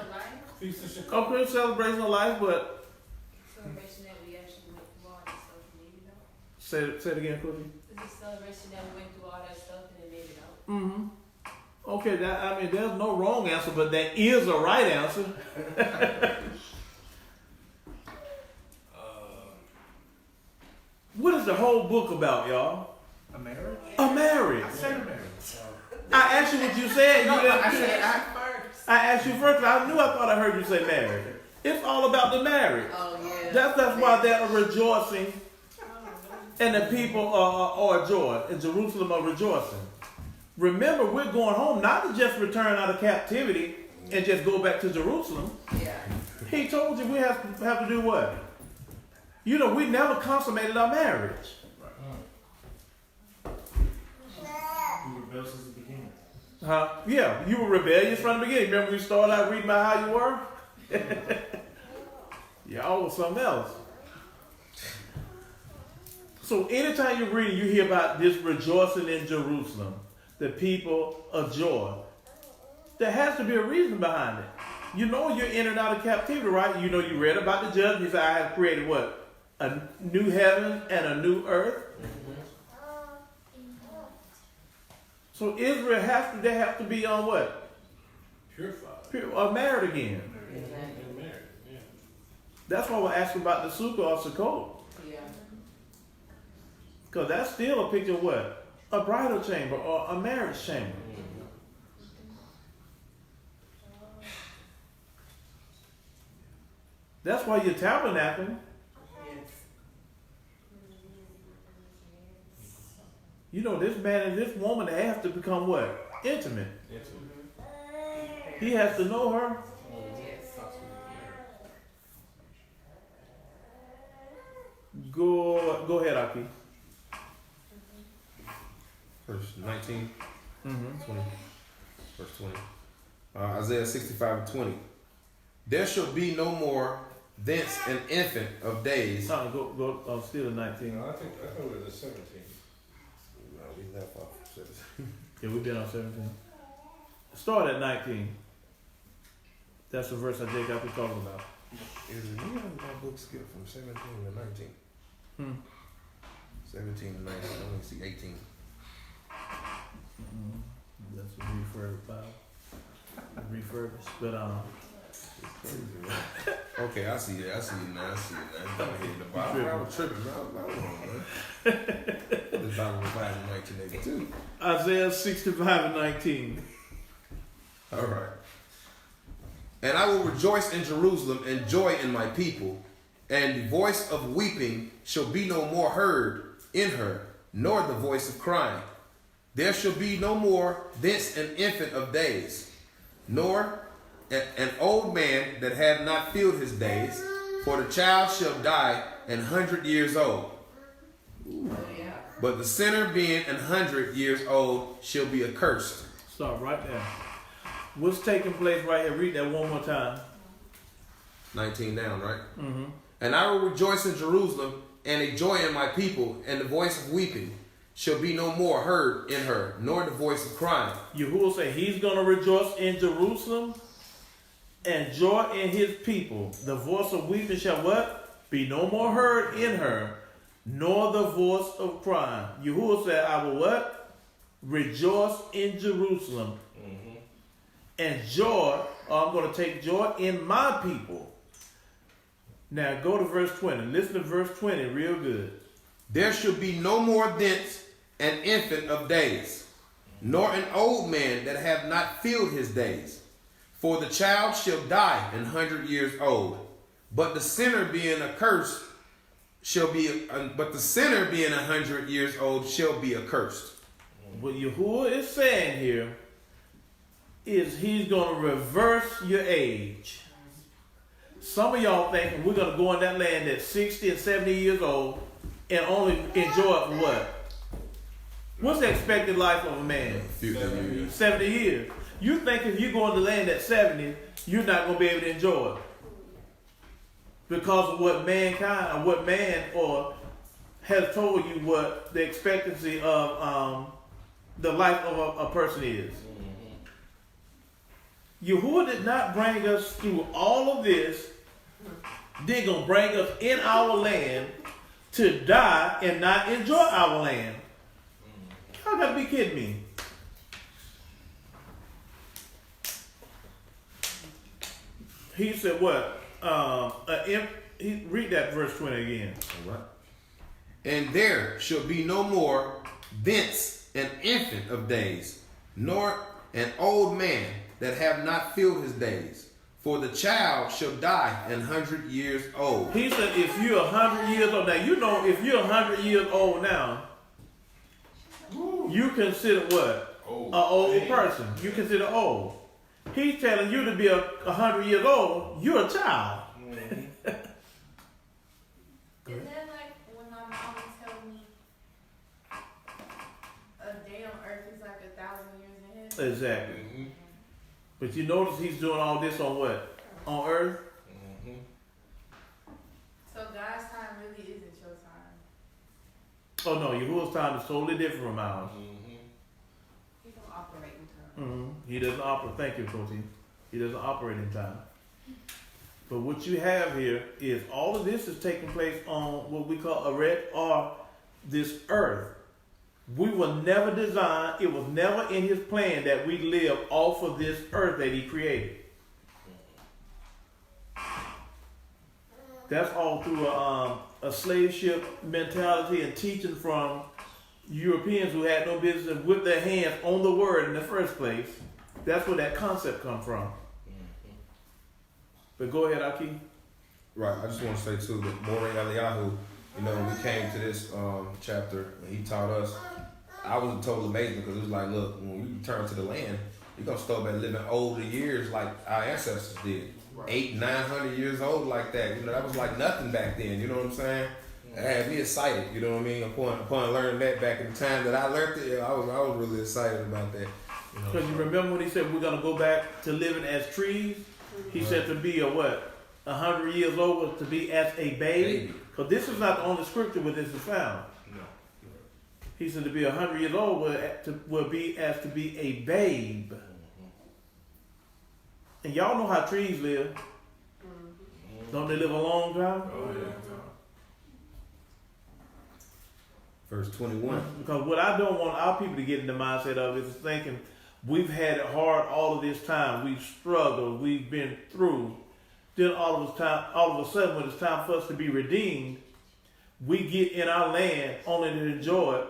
Feast of Sukkot. Okay, celebration of life, but Celebration that we actually went through all that stuff and made it out. say it again, Cookie. It's a celebration that we went through all that stuff and then made it out. Mm-hmm. Okay, there's no wrong answer, but there is a right answer. What is the whole book about, y'all? A marriage? A marriage. I said a marriage. I asked you what you said. You didn't. I said I first. I asked you first. I thought I heard you say marriage. It's all about the marriage. Oh yeah. That's why they're rejoicing, and the people are joy. In Jerusalem are rejoicing. Remember, we're going home not to just return out of captivity and just go back to Jerusalem. Yeah. He told you we have to do what? You know, we never consummated our marriage. You were rebellious since the beginning. Huh? Yeah, you were rebellious from the beginning. Remember we started out reading about how you were? Y'all was something else. So anytime you're reading, you hear about this rejoicing in Jerusalem, the people of joy. There has to be a reason behind it. You know you're in and out of captivity, right? You know you read about the judgment. He said, I have created what? A new heaven and a new earth. So Israel they have to be on what? Purified. Married again. And married. Yeah. That's why we're asking about the Sukkah or Sukkot. Yeah. Because that's still a picture of what? A bridal chamber or a marriage chamber. That's why you're tabernacling. Yes. You know, this man and this woman, they have to become what? Intimate. He has to know her. Yes. Go ahead, Aki. Verse 19, Mm-hmm. 20, verse 20. Isaiah 65:20. There shall be no more thence an infant of days. Go still 19. I think we're the 17. We left off 17. Yeah, we've been on 17. Start at 19. That's the verse I think I was talking about. Is it you have my book skip from 17 to 19? 17 to 19. I only see 18. That's a refurbished. But Okay, I see it. I see it now. Down here in the bottom. I was tripping. I was like, the Bible revised in 1982. Isaiah 65 and 19. All right. And I will rejoice in Jerusalem and joy in my people, and the voice of weeping shall be no more heard in her, nor the voice of crying. There shall be no more thence an infant of days, nor an old man that had not filled his days, for the child shall die 100 years old. But the sinner being 100 years old shall be accursed. Stop right there. What's taking place right here? Read that one more time. 19 down, right? Mm-hmm. And I will rejoice in Jerusalem and a joy in my people, and the voice of weeping shall be no more heard in her, nor the voice of crying. Yahuwah say he's going to rejoice in Jerusalem and joy in his people. The voice of weeping shall what? Be no more heard in her, nor the voice of crying. Yahuwah said, I will what? Rejoice in Jerusalem. And joy, I'm going to take joy in my people. Now go to verse 20. Listen to verse 20 real good. There shall be no more thence an infant of days, nor an old man that have not filled his days. For the child shall die 100 years old. But the sinner being accursed shall be, but the sinner being 100 years old shall be accursed. What Yahuwah is saying here is he's going to reverse your age. Some of y'all think we're going to go in that land at 60 and 70 years old and only enjoy it for what? What's the expected life of a man? 70 years. You think if you go in the land at 70, you're not going to be able to enjoy it. Because of what mankind, or what man or has told you what the expectancy of the life of a person is. Yahuwah did not bring us through all of this. They're going to bring us in our land to die and not enjoy our land. Y'all got to be kidding me. He said what? Read that verse 20 again. All right. And there shall be no more thence an infant of days, nor an old man that have not filled his days. For the child shall die 100 years old. He said if you're 100 years old, now you know if you're 100 years old now, you consider what? An old person. You consider old. He's telling you to be 100 years old, you're a child. Is that like when my mom was telling me a day on earth is like 1,000 years ahead? Exactly. But you notice he's doing all this on what? On earth? So God's time really isn't your time. Oh no, Yahuwah's time is totally different from ours. He don't operate in time. He doesn't operate. Thank you, Coty. He doesn't operate in time. But what you have here is all of this is taking place on what we call a red or this earth. We were never designed, it was never in his plan that we live off of this earth that he created. That's all through a slave ship mentality and teaching from Europeans who had no business with their hands on the word in the first place. That's where that concept comes from. But go ahead, Aki. Right. I just want to say too that Moreh Aliyahu, we came to this chapter and he taught us I was total amazement because it was like, look, when you return to the land, you're gonna start back living older years like our ancestors did. 800-900 years old like that. You know, that was like nothing back then. You know what I'm saying? I had me excited. You know what I mean? Upon learning that back in the time that I learned it, I was really excited about that. Because you remember when he said we're gonna go back to living as trees? He said to be a what? 100 years old was to be as a baby. Because this is not the only scripture where this is found. No. He said to be 100 years old will be as to be a babe. And y'all know how trees live. Don't they live a long time? Oh, yeah. Verse 21. Because what I don't want our people to get in the mindset of is thinking we've had it hard all of this time. We've struggled. We've been through. Then all of a sudden, when it's time for us to be redeemed, we get in our land only to enjoy it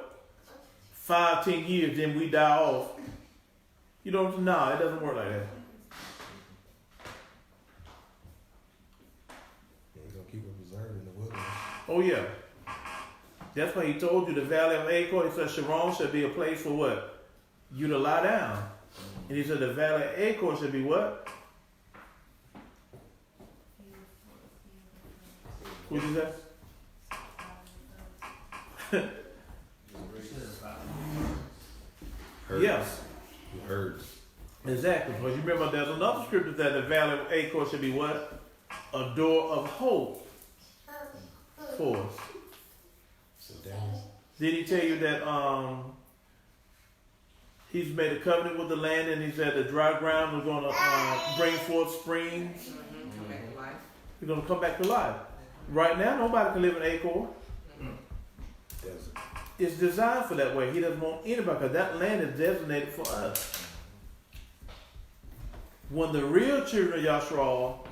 5-10 years, then we die off. You don't know. It doesn't work like that. He's gonna keep it preserved in the wilderness. Oh yeah. That's why he told you the valley of Achor, he said Sharon should be a place for what? You to lie down. And he said the valley of Achor should be what? What is that? Herds. Yes. Herds. Exactly. But you remember there's another scripture that the valley of Achor should be what? A door of hope for us. So Daniel. Did he tell you that he's made a covenant with the land and he said the dry ground is going to bring forth springs? Come back to life. He's going to come back to life. Right now, nobody can live in Achor. Desert. It's designed for that way. He doesn't want anybody because that land is designated for us. When the real children of Yashra'al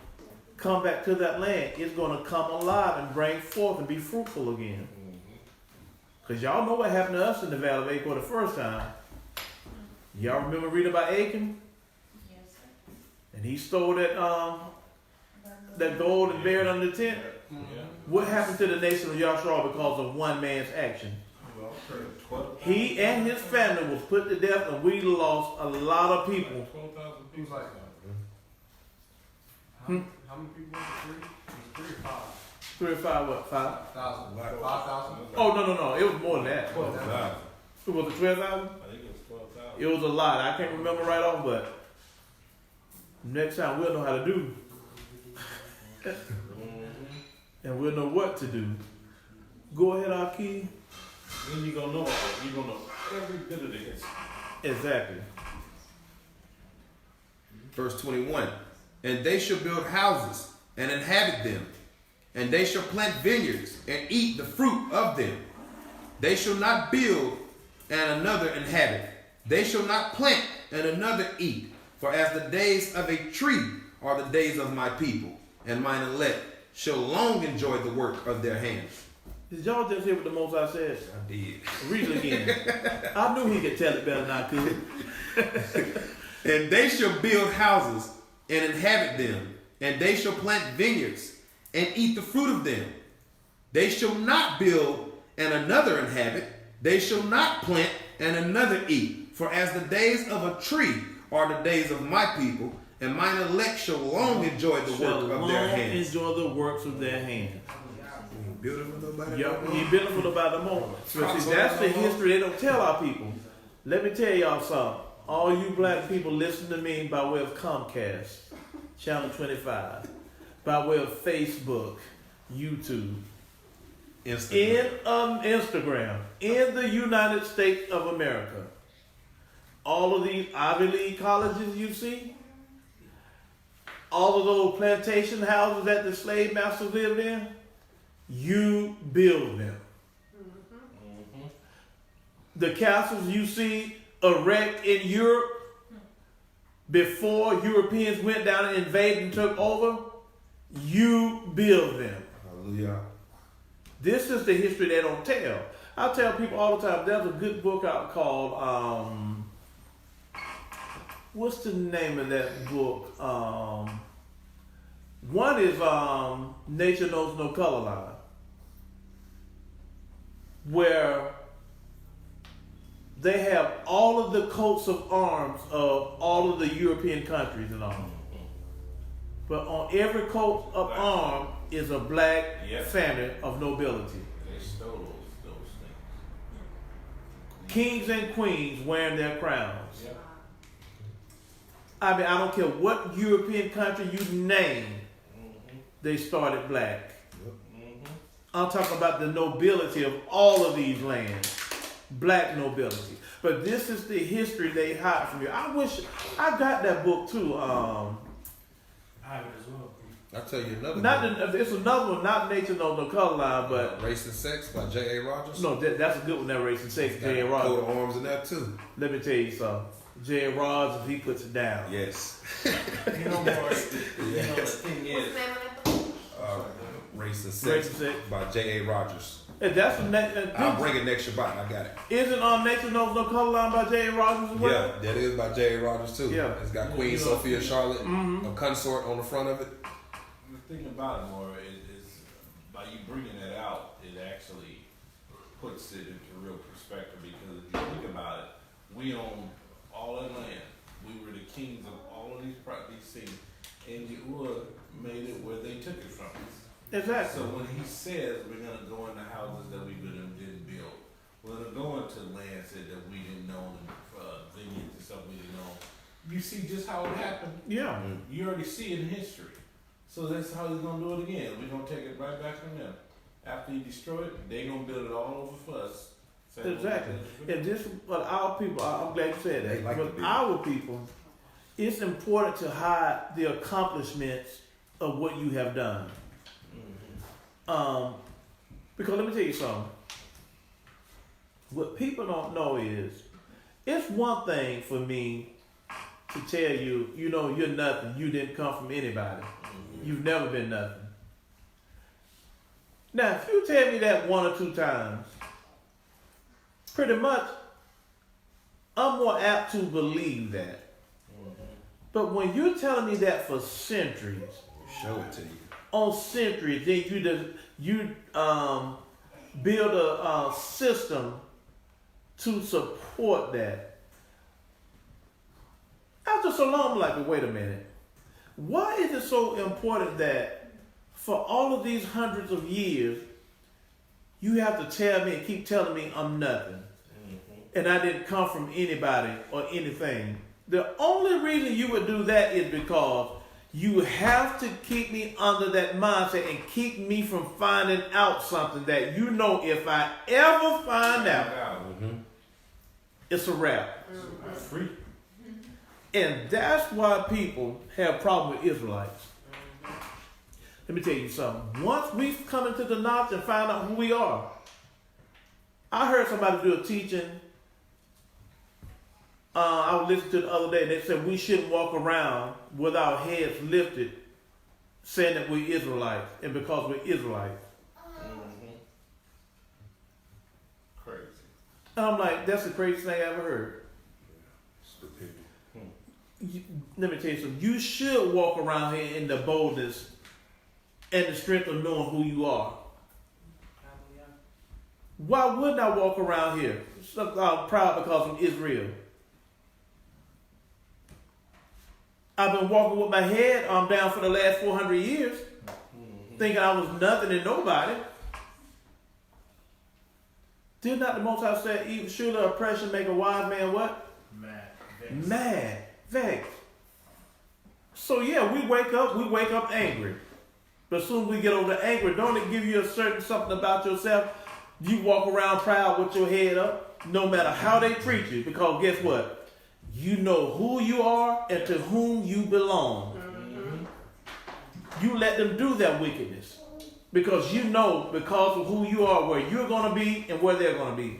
come back to that land, it's going to come alive and bring forth and be fruitful again. Because y'all know what happened to us in the Valley of Achor the first time. Y'all remember reading about Achan? Yes, sir. And he stole that gold and buried under the tent. What happened to the nation of Yashra'al because of one man's action? He and his family was put to death, and we lost a lot of people. 12,000 Who's people. like that? How many people was it? 3? It was 3 or 5? 3 or 5, what? 5? 1,000. 5,000? Oh, no. It was more than that. 12,000. It was it 12,000? I think it was 12,000. It was a lot. I can't remember right off, but next time we'll know how to do. And we'll know what to do. Go ahead, Aki. Then you're going to know all. You're going to know every bit of this. Exactly. Verse 21. And they shall build houses and inhabit them, and they shall plant vineyards and eat the fruit of them. They shall not build and another inhabit. They shall not plant and another eat. For as the days of a tree are the days of my people, and mine elect shall long enjoy the work of their hands. Did y'all just hear what the Most High said? I did. Read it again. I knew he could tell it better than I could. And they shall build houses and inhabit them, and they shall plant vineyards and eat the fruit of them. They shall not build and another inhabit. They shall not plant and another eat. For as the days of a tree are the days of my people, and mine elect shall long enjoy the work of their hands. Enjoy the works of their hands. Beautiful about it. Yeah, he beautiful about the moment. But see, that's the history they don't tell our people. Let me tell y'all something. All you black people listen to me by way of Comcast, Channel 25, by way of Facebook, YouTube, Instagram, in the United States of America. All of these Ivy League colleges you see, all of those plantation houses that the slave masters lived in, you build them. The castles you see erect in Europe before Europeans went down and invaded and took over, you build them. Hallelujah. This is the history they don't tell. I tell people all the time, there's a good book out called, what's the name of that book? One is Nature Knows No Color Line, where they have all of the coats of arms of all of the European countries and all. But on every coat of arm is a black family of nobility. They stole those things. Kings and queens wearing their crowns. Yep. I mean, I don't care what European country you name, they started black. I'm talking about the nobility of all of these lands. Black nobility. But this is the history they hide from you. I wish I got that book too. I have it as well. I'll tell you another It's another one, not Nature Knows No Color Line, but Race and Sex by J.A. Rogers. no, that's a good one. That Race and Sex, J.A. Coat Rogers. of arms in that too. Let me tell you something. J.A. Rogers, he puts it down. Yes. You know, Moreh, the thing is, What's the name of that book? Race and Race Sex and Sex. by J.A. Rogers. And that's I'll bring it next Shabbat. I got it. Isn't Nature Knows No Color Line by J.A. Rogers as well? Yeah, that is by J.A. Rogers too. Yeah. It's got Queen Sophia Charlotte, a consort on the front of it. the thing about it, Moreh, is by you bringing that out, it actually puts it into real perspective, because if you think about it, we own all that land. We were the kings of all of these things, and Yahuwah made it where they took it from us. Exactly. So when he says we're going to go into houses that we didn't build, we're going to go into lands that we didn't know, and vineyards and stuff we didn't know, you see just how it happened. Yeah. You already see it in history. So that's how he's going to do it again. We're going to take it right back from them. After he destroy it, they're going to build it all over for us. Same Exactly. way. And this, but our people, I'm glad you said They that. like But to be. our people, it's important to hide the accomplishments of what you have done. Because let me tell you something. What people don't know is, it's one thing for me to tell you, you know, you're nothing. You didn't come from anybody. You've never been nothing. Now, if you tell me that one or two times, pretty much, I'm more apt to believe that. But when you're telling me that for centuries, Show it to you. on centuries, then you build a system to support that. After so long, I'm like, wait a minute. Why is it so important that for all of these hundreds of years, you have to tell me and keep telling me I'm nothing, and I didn't come from anybody or anything? The only reason you would do that is because you have to keep me under that mindset and keep me from finding out something that you know if I ever find out, it's a wrap. Free. And that's why people have problem with Israelites. Let me tell you something. Once we come into the knowledge and find out who we are, I heard somebody do a teaching. I was listening to the other day, and they said we shouldn't walk around with our heads lifted, saying that we're Israelites, and because we're Israelites. Crazy. And I'm like, that's the craziest thing I ever heard. Let me tell you something. You should walk around here in the boldness and the strength of knowing who you are. Why wouldn't I walk around here? I'm proud because I'm Israel. I've been walking with my head down for the last 400 years, thinking I was nothing and nobody. Did not the Most High say, even surely oppression make a wise man what? Mad. Vexed. So yeah, we wake up angry. But as soon as we get over the anger, don't it give you a certain something about yourself? You walk around proud with your head up, no matter how they treat you, because guess what? You know who you are and to whom you belong. You let them do that wickedness. Because you know, because of who you are, where you're going to be and where they're going to be.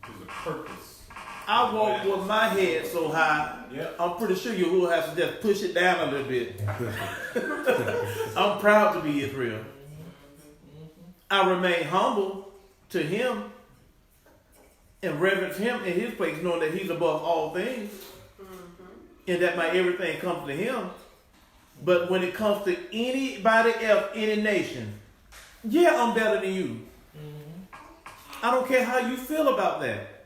There's a purpose. I walk with my head so high, I'm pretty sure you will have to just push it down a little bit. I'm proud to be Israel. I remain humble to him and reverence him in his place, knowing that he's above all things and that my everything comes to him. But when it comes to anybody else, any nation, yeah, I'm better than you. I don't care how you feel about that.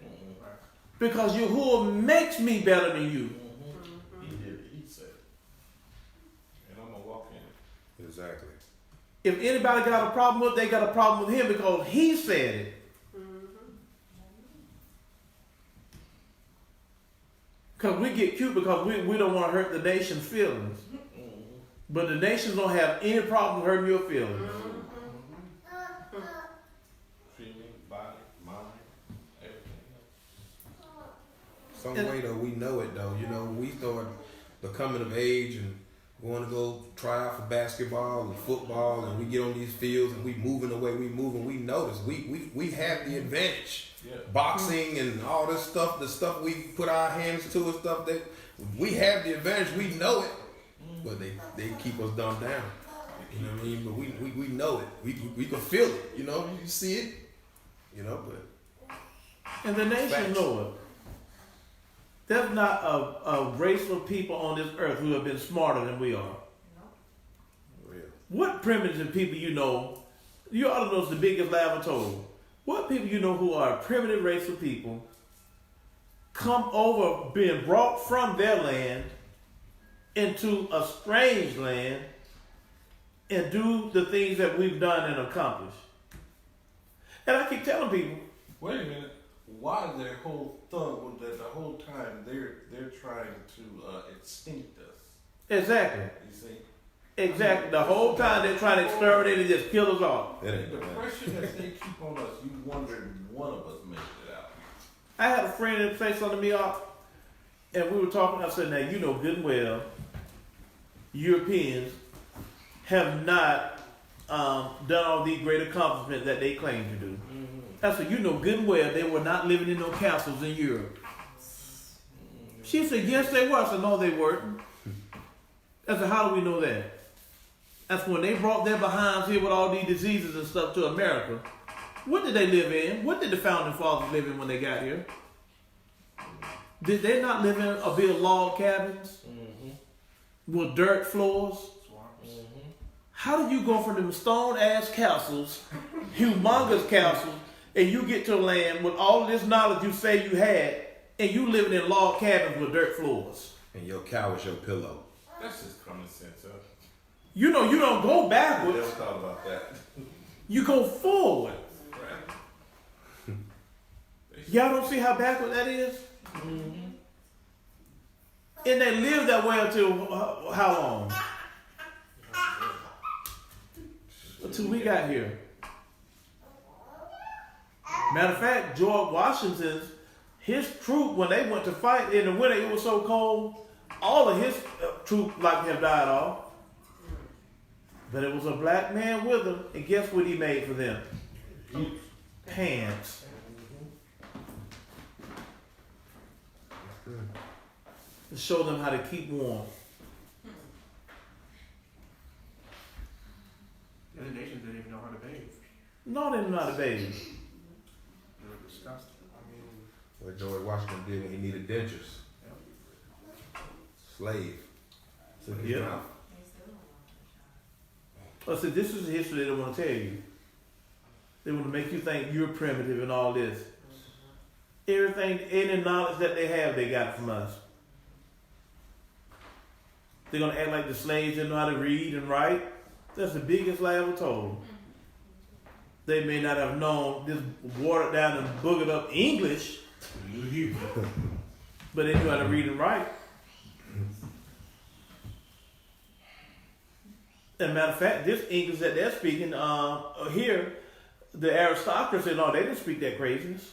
Because Yahuwah makes me better than you. He did it. He said it. And I'm going to walk in it. Exactly. If anybody got a problem with it, they got a problem with him because he said it. Because we get cute because we don't want to hurt the nation's feelings. But the nations don't have any problem hurting your feelings. Feeling, body, mind, everything else. Some way though, we know it though. You know, we start becoming of age and going to go try out for basketball and football, and we get on these fields and we moving the way we move, and we notice we have the advantage. Yeah. Boxing and all this stuff, the stuff we put our hands to and stuff, that we have the advantage. We know it, but they keep us dumbed down. You know what I mean? But we know it. We can feel it. You know, you see it. You know, but And the nation know it. There's not a race of people on this earth who have been smarter than we are. real. What primitive people you know? You ought to know it's the biggest lie ever told. What people you know who are a primitive race of people come over being brought from their land into a strange land and do the things that we've done and accomplished? And I keep telling people, Wait a minute. Why their whole thought that the whole time they're trying to extinct us? exactly, You see? exactly. The whole time they're trying to exterminate and just kill us all. That ain't The no pressure that they keep on us, you wonder if one of us made it out. I had a friend that say something to me off, and we were talking. I said, now you know good and well, Europeans have not done all these great accomplishments that they claim to do. I said, you know good and well they were not living in no castles in Europe. She said, yes they were. I said, no they weren't. I said, how do we know that? That's when they brought their behinds here with all these diseases and stuff to America. What did they live in? What did the founding fathers live in when they got here? Did they not live in or build log cabins with dirt floors? How do you go from them stone-ass castles, humongous castles, and you get to a land with all of this knowledge you say you had, and you living in log cabins with dirt floors? And your cow is your pillow. That's just common sense, huh? You know you don't go I backwards, never thought about that. you go forward. Right. Y'all don't see how backward that is? And they lived that way until how long? Until we got here. Matter of fact, George Washington's, his troop, when they went to fight in the winter, it was so cold, all of his troop like have died off. But it was a black man with them, and guess what he made for them? Pants. To show them how to keep warm. The other nations didn't even know how to bathe. No, they didn't know how to bathe. They were disgusting. I mean, What George Washington did when he needed dentures. Slave. Took his Yeah. mouth. I said, this is the history they don't want to tell you. They want to make you think you're primitive and all this. Everything, any knowledge that they have, they got from us. They're going to act like the slaves didn't know how to read and write. That's the biggest lie ever told. They may not have known this watered down and boogered up English, but they knew how to read and write. As a matter of fact, this English that they're speaking here, the aristocracy, no, they didn't speak that craziness.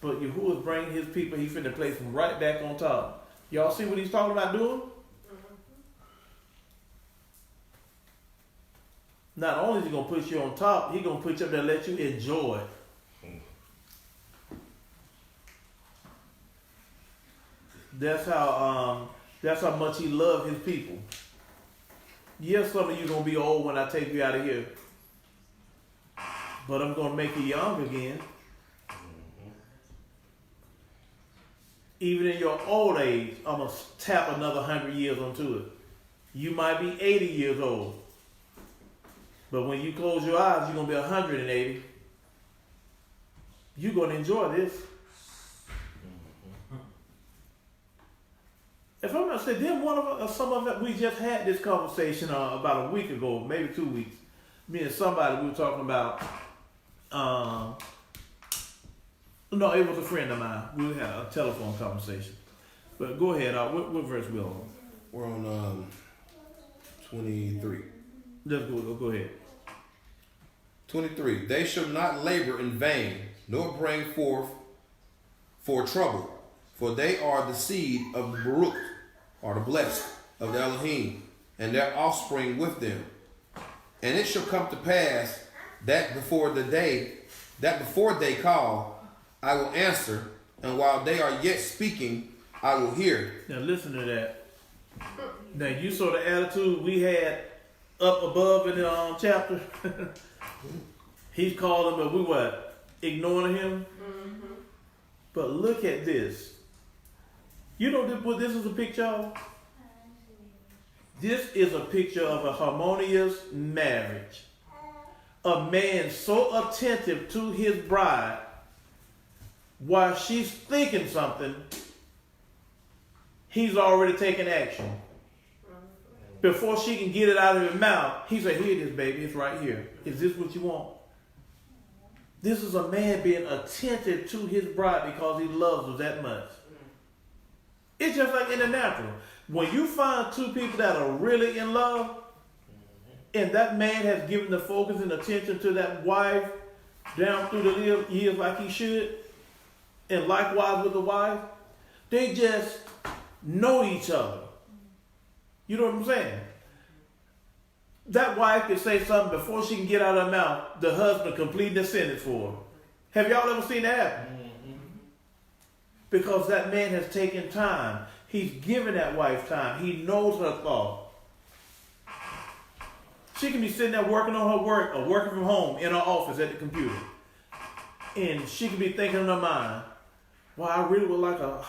But Yahuwah's bringing his people, he's finna place them right back on top. Y'all see what he's talking about doing? Not only is he gonna put you on top, he's gonna put you up there and let you enjoy it. That's how much he loved his people. Yes, some of you gonna be old when I take you out of here. But I'm gonna make you young again. Even in your old age, I'm gonna tap another 100 years onto it. You might be 80 years old. But when you close your eyes, you're going to be 180. You're going to enjoy this. If I'm not saying, then some of it, we just had this conversation about a week ago, maybe 2 weeks. Me and somebody, we were talking about, no, it was a friend of mine. We had a telephone conversation. But go ahead, what verse we on? We're on 23. Let's go ahead. 23. They shall not labor in vain, nor bring forth for trouble, for they are the seed of the Baruch, or the blessed of the Elohim, and their offspring with them. And it shall come to pass that before they call, I will answer, and while they are yet speaking, I will hear. Now listen to that. Now you saw the attitude we had up above in the chapter. He's calling, but we what? Ignoring him? Mm-hmm. But look at this. You know what this is a picture of? This is a picture of a harmonious marriage. A man so attentive to his bride while she's thinking something, he's already taken action. Before she can get it out of his mouth, he said, here it is, baby, it's right here. Is this what you want? This is a man being attentive to his bride because he loves her that much. It's just like in the natural. When you find two people that are really in love, and that man has given the focus and attention to that wife down through the years like he should, and likewise with the wife, they just know each other. You know what I'm saying? That wife can say something before she can get out of her mouth, the husband completing the sentence for her. Have y'all ever seen that happen? Mm-hmm. Because that man has taken time. He's given that wife time. He knows her thought. She can be sitting there working on her work or working from home in her office at the computer. And she can be thinking in her mind, well, I really would like a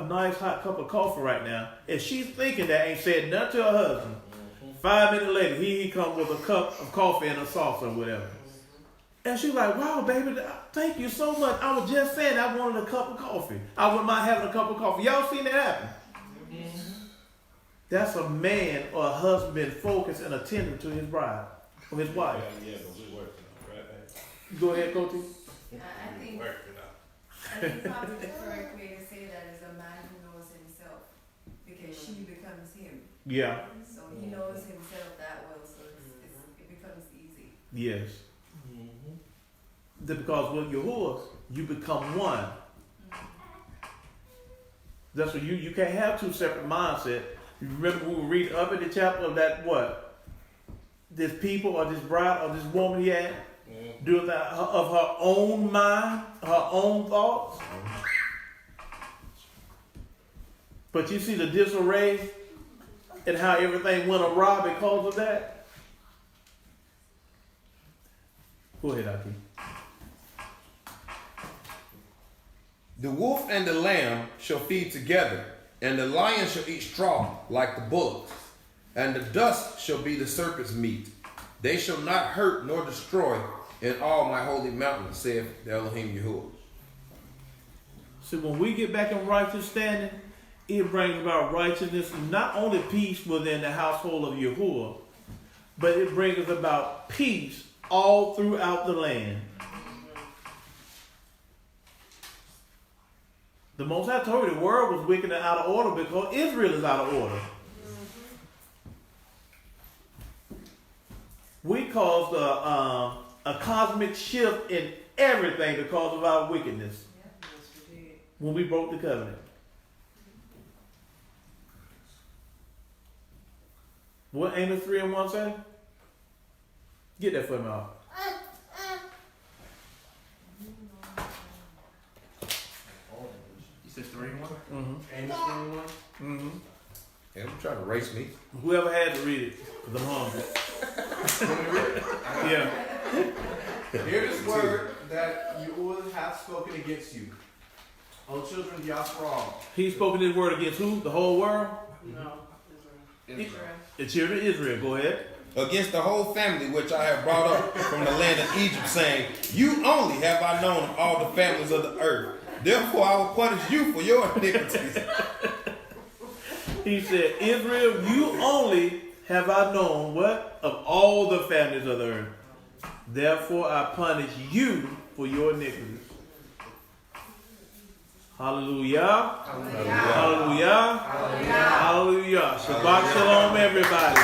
nice hot cup of coffee right now. And she's thinking that, ain't said nothing to her husband. 5 minutes later, he comes with a cup of coffee and a sauce or whatever. And she's like, wow, baby, thank you so much. I was just saying I wanted a cup of coffee. I wouldn't mind having a cup of coffee. Y'all seen that happen? Mm-hmm. That's a man or a husband being focused and attentive to his bride or his wife. Yeah, but we working on it, right? Go ahead, Coty. I think probably the correct way to say that is a man who knows himself, because she becomes him. Yeah. So he knows himself that well, so it becomes easy. Yes. Because with Yahuwah, you become one. That's what you can't have two separate mindsets. You remember we were reading up in the chapter of that what? This people or this bride or this woman he had doing that of her own mind, her own thoughts. But you see the disarray and how everything went awry because of that. Go ahead, Aki. The wolf and the lamb shall feed together, and the lion shall eat straw like the bullocks, and the dust shall be the serpent's meat. They shall not hurt nor destroy in all my holy mountain, saith the Elohim Yahuwah. See, when we get back in righteous standing, it brings about righteousness, not only peace within the household of Yahuwah, but it brings about peace all throughout the land. The Most High told you the world was wicked and out of order because Israel is out of order. We caused a cosmic shift in everything because of our wickedness when we broke the covenant. What Amos 3:1 say? Get that for me off. You said 3-1? Mm-hmm. Amos 3-1? Mm-hmm. Yeah, I'm trying to race me. Whoever had to read it, because I'm hungry. Yeah. Hear this word that Yahuwah hath spoken against you, O children of Yashra'al. He spoken this word against who? The whole world? No. The children of Israel. Go ahead. Against the whole family which I have brought up from the land of Egypt, saying, you only have I known of all the families of the earth. Therefore I will punish you for your iniquities. He said, Israel, you only have I known what? Of all the families of the earth. Therefore I punish you for your iniquities. Hallelujah. Hallelujah. Hallelujah. Hallelujah. Shabbat shalom, everybody.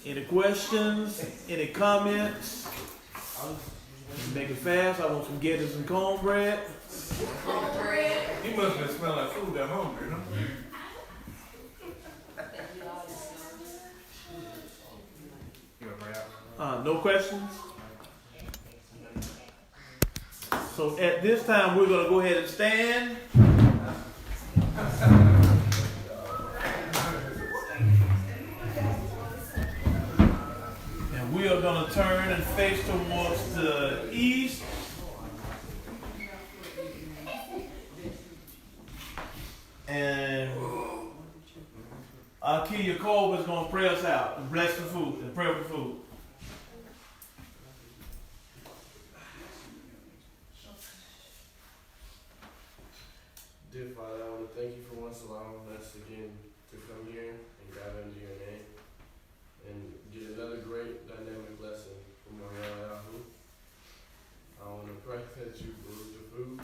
Any questions? Any comments? Make it fast. I want some Gettys and cornbread. You must have smelled like food at home, you know? No questions? So at this time, we're going to go ahead and stand. And we are going to turn and face towards the east. And Aki Yaakov is going to pray us out and bless the food and pray for food. Dear Father, I want to thank you for once allowing us again to come here and gather under your name and get another great dynamic lesson from Aliyahu. I want to pray that you bless the food